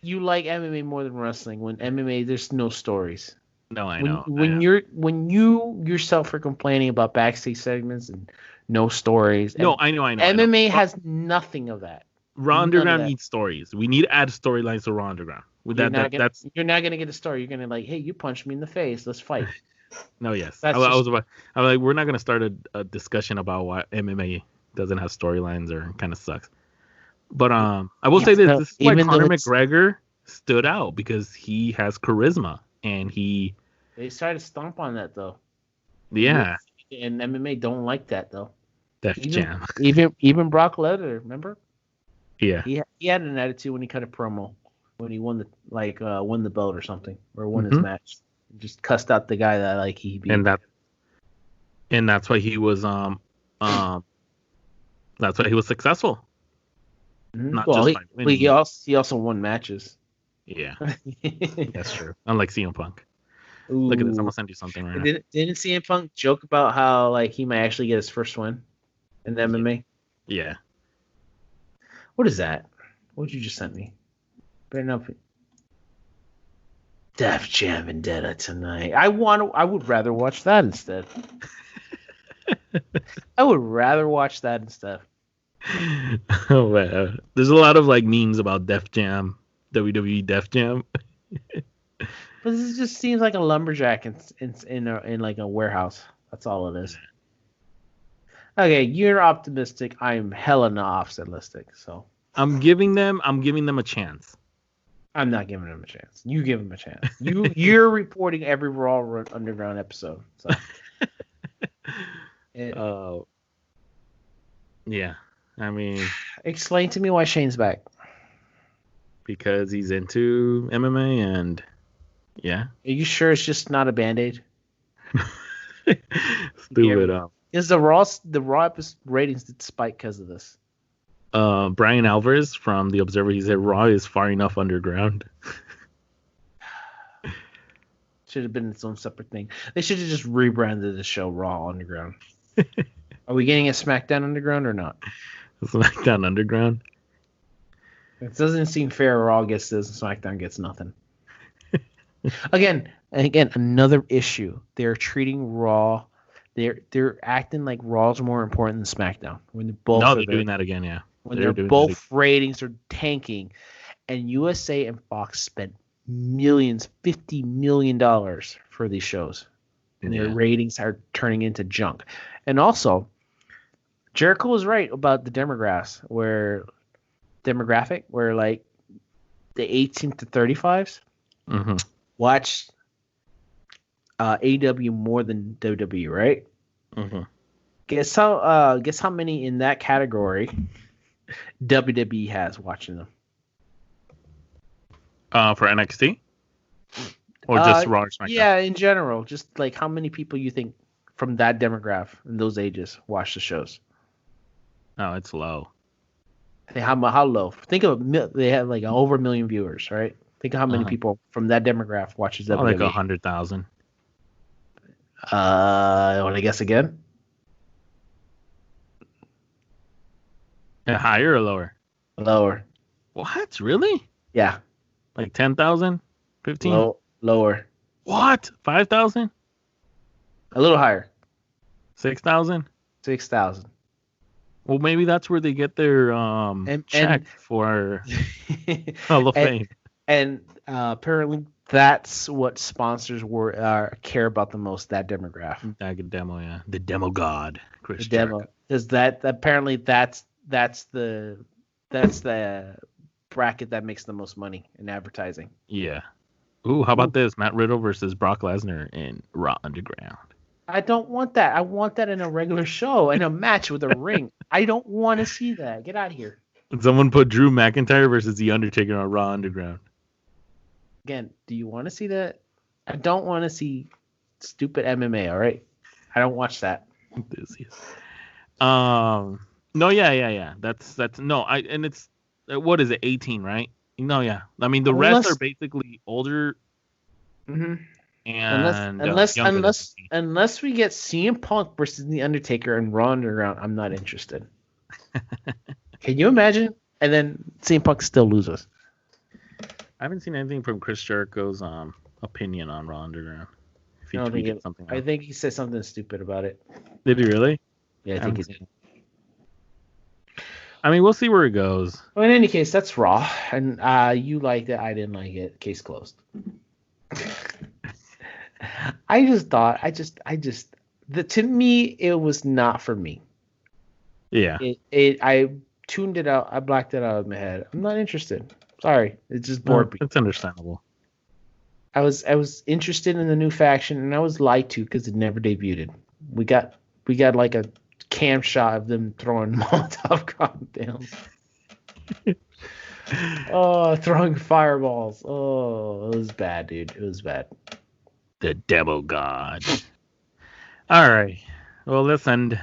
you like MMA more than wrestling when MMA there's no stories? No, I know. When you yourself are complaining about backstage segments and no stories. No, I know. MMA has nothing of that. Raw Underground needs stories. We need to add storylines to Raw Underground. You're not gonna get a story. You're gonna like, hey, you punched me in the face. Let's fight. No, yes. I'm like, we're not gonna start a discussion about why MMA doesn't have storylines or kind of sucks. But I will say this is why Conor McGregor stood out because he has charisma and they started to stomp on that though. Yeah. And MMA don't like that though. Def Jam. Even Brock Lesnar, remember? Yeah. He had an attitude when he cut a promo when he won the belt or something, or won his match. Just cussed out the guy that he beat. And that's why he was that's why he was successful. Not just by winning. He also won matches. Yeah. That's true. Unlike CM Punk. Ooh. Look at this. I'm gonna send you something right now. Didn't CM Punk joke about how he might actually get his first win in the MMA? Yeah. What is that? What did you just send me? Better not. Def Jam Vendetta tonight. I would rather watch that instead. I would rather watch that instead. Oh wow. There's a lot of memes about Def Jam, WWE Def Jam. But this just seems like a lumberjack in a warehouse. That's all it is. Okay, you're optimistic. I'm hella not optimistic. So I'm giving them a chance. I'm not giving them a chance. You give them a chance. You're reporting every Raw Underground episode. So. Yeah. I mean, explain to me why Shane's back. Because he's into MMA and yeah. Are you sure it's just not a Band-Aid? Stupid. Is the Raw episode ratings did spike because of this? Brian Alvarez from The Observer, he said Raw is far enough underground. Should have been its own separate thing. They should have just rebranded the show Raw Underground. Are we getting a SmackDown Underground or not? SmackDown Underground? It doesn't seem fair. Raw gets this and SmackDown gets nothing. Again, another issue. They're treating Raw. They're acting like Raw's more important than SmackDown. When they're doing that again, yeah. When they're both ratings are tanking, and USA and Fox spent millions, $50 million for these shows, and their ratings are turning into junk. And also, Jericho was right about the demographic, where the 18 to 35s watch AEW more than WWE, right? Mm-hmm. Guess how many in that category WWE has watching them? For NXT? Or just Raw or SmackDown? Yeah, in general. Just how many people you think from that demographic in those ages watch the shows? Oh, it's low. How low? Think of they have over 1 million viewers, right? Think of how many people from that demographic watches WWE. Like 100,000. Want to guess again? Higher or lower? Lower. What? Really? Yeah. Like 10,000? 15? Lower. What? 5,000? A little higher. 6,000? 6,000. Well, maybe that's where they get their check for Hall of Fame. And apparently that's what sponsors care about the most, that demographic. That demo, yeah. The demo god, Chris. The demo. Because apparently that's the bracket that makes the most money in advertising. Yeah. Ooh, how about this? Matt Riddle versus Brock Lesnar in Raw Underground. I don't want that. I want that in a regular show, in a match with a ring. I don't want to see that. Get out of here. Someone put Drew McIntyre versus The Undertaker on Raw Underground. Again, do you want to see that? I don't want to see stupid MMA, all right? I don't watch that. No, yeah. That's no, and it's, what is it, 18, right? No, yeah. I mean, the rest are basically older. Mm-hmm. And unless we get CM Punk versus The Undertaker and Raw Underground, I'm not interested. Can you imagine? And then CM Punk still loses. I haven't seen anything from Chris Jericho's opinion on Raw Underground. I think he said something stupid about it. Did he really? Yeah, I think he did. I mean, we'll see where it goes. Well, in any case, that's Raw, and you liked it. I didn't like it. Case closed. To me, it was not for me. Yeah. I tuned it out. I blacked it out of my head. I'm not interested. Sorry. It just bored me. That's understandable. I was interested in the new faction, and I was lied to because it never debuted. We got we got like a cam shot of them throwing Molotov cocktails. Oh, throwing fireballs. Oh, it was bad, dude. It was bad. The devil god. All right. Well, let's end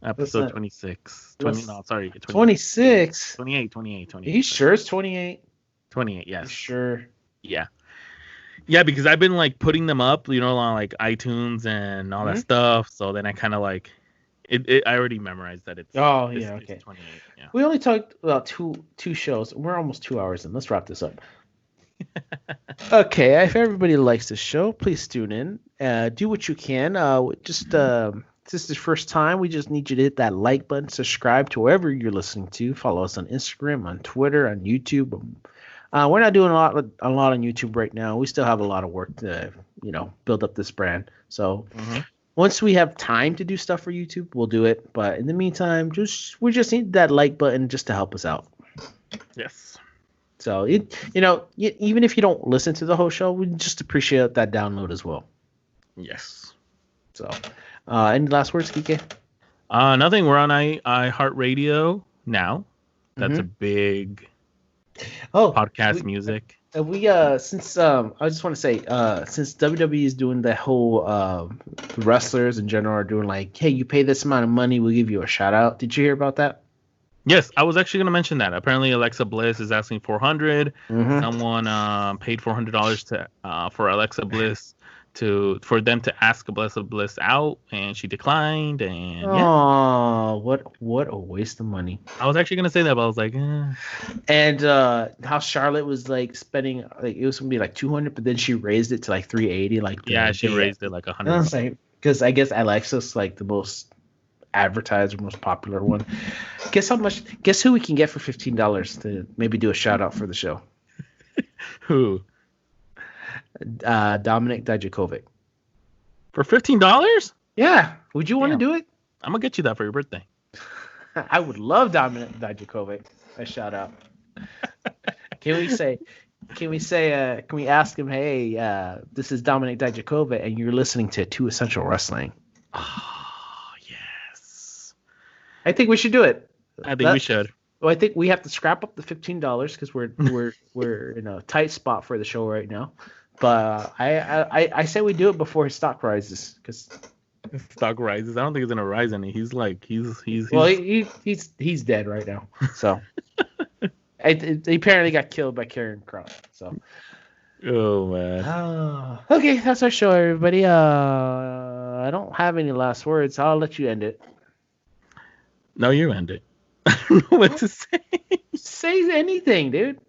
episode 26. 26? 28. Are you sure it's 28? 28, yes. Sure. Yeah. Yeah, because I've been like putting them up, on like iTunes and all that stuff. So then I kind of like I already memorized that it's. Oh, yeah, okay. It's 28. Yeah. We only talked about two shows. We're almost 2 hours in. Let's wrap this up. Okay, if everybody likes this show, please tune in. Do what you can. Just this is the first time. We just need you to hit that like button, subscribe to wherever you're listening to. Follow us on Instagram, on Twitter, on YouTube. We're not doing a lot on YouTube right now. We still have a lot of work to build up this brand. So once we have time to do stuff for YouTube, we'll do it. But in the meantime, we just need that like button just to help us out. Yes. So even if you don't listen to the whole show, we just appreciate that download as well. Yes. So, any last words, Quique? Nothing. We're on iHeartRadio now. That's a big podcast music. Since I just want to say, since WWE is doing the whole wrestlers in general are doing like, hey, you pay this amount of money, we'll give you a shout out. Did you hear about that? Yes, I was actually going to mention that. Apparently, Alexa Bliss is asking $400. Someone paid $400 for Alexa Bliss for them to ask Alexa Bliss out, and she declined. And what a waste of money! I was actually going to say that, but I was like, And how Charlotte was like spending, like it was going to be like $200, but then she raised it to like $380. Like she raised it like $100. I was like, because I guess Alexa's like the most advertised or most popular one. Guess who we can get for $15 to maybe do a shout out for the show? Who? Dominic Dijakovic. For $15? Yeah. Would you want to do it? I'm gonna get you that for your birthday. I would love Dominic Dijakovic a shout out. Can we ask him, hey, this is Dominic Dijakovic and you're listening to Too Essential Wrestling? I think we should do it. I think we should. Well, I think we have to scrap up the $15 because we're in a tight spot for the show right now. But I say we do it before his stock rises because stock rises. I don't think it's gonna rise any. He's dead right now. So he apparently got killed by Karen Cross. So. Oh man. Okay, that's our show, everybody. I don't have any last words. I'll let you end it. No, you end it. I don't know what to say. Say anything, dude.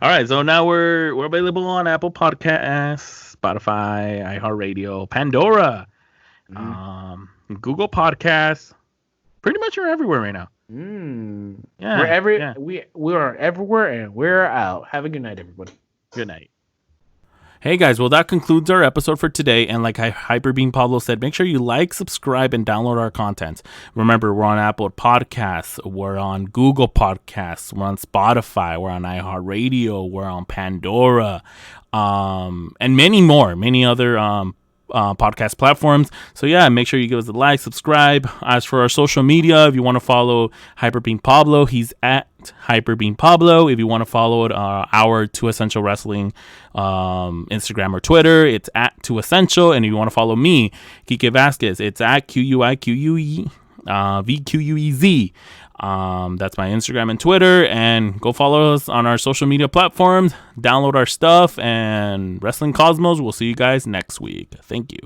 All right, so now we're available on Apple Podcasts, Spotify, iHeartRadio, Pandora, Google Podcasts. Pretty much we're everywhere right now. Yeah, we are everywhere and we're out. Have a good night, everyone. Good night. Hey guys, well that concludes our episode for today, and like HyperBeamPablo said, make sure you like, subscribe, and download our content. Remember, we're on Apple Podcasts, we're on Google Podcasts, we're on Spotify, we're on iHeartRadio, we're on Pandora, and many other podcast platforms. So yeah, make sure you give us a like, subscribe. As for our social media, if you want to follow HyperBeamPablo, he's at HyperBeamPablo. If you want to follow our Too Essential Wrestling Instagram or Twitter, it's at Too Essential. And if you want to follow me, Quique Vazquez, it's at QUIQUE VQUEZ. That's my Instagram and Twitter, and go follow us on our social media platforms, download our stuff, and Wrestling Cosmos. We'll see you guys next week. Thank you.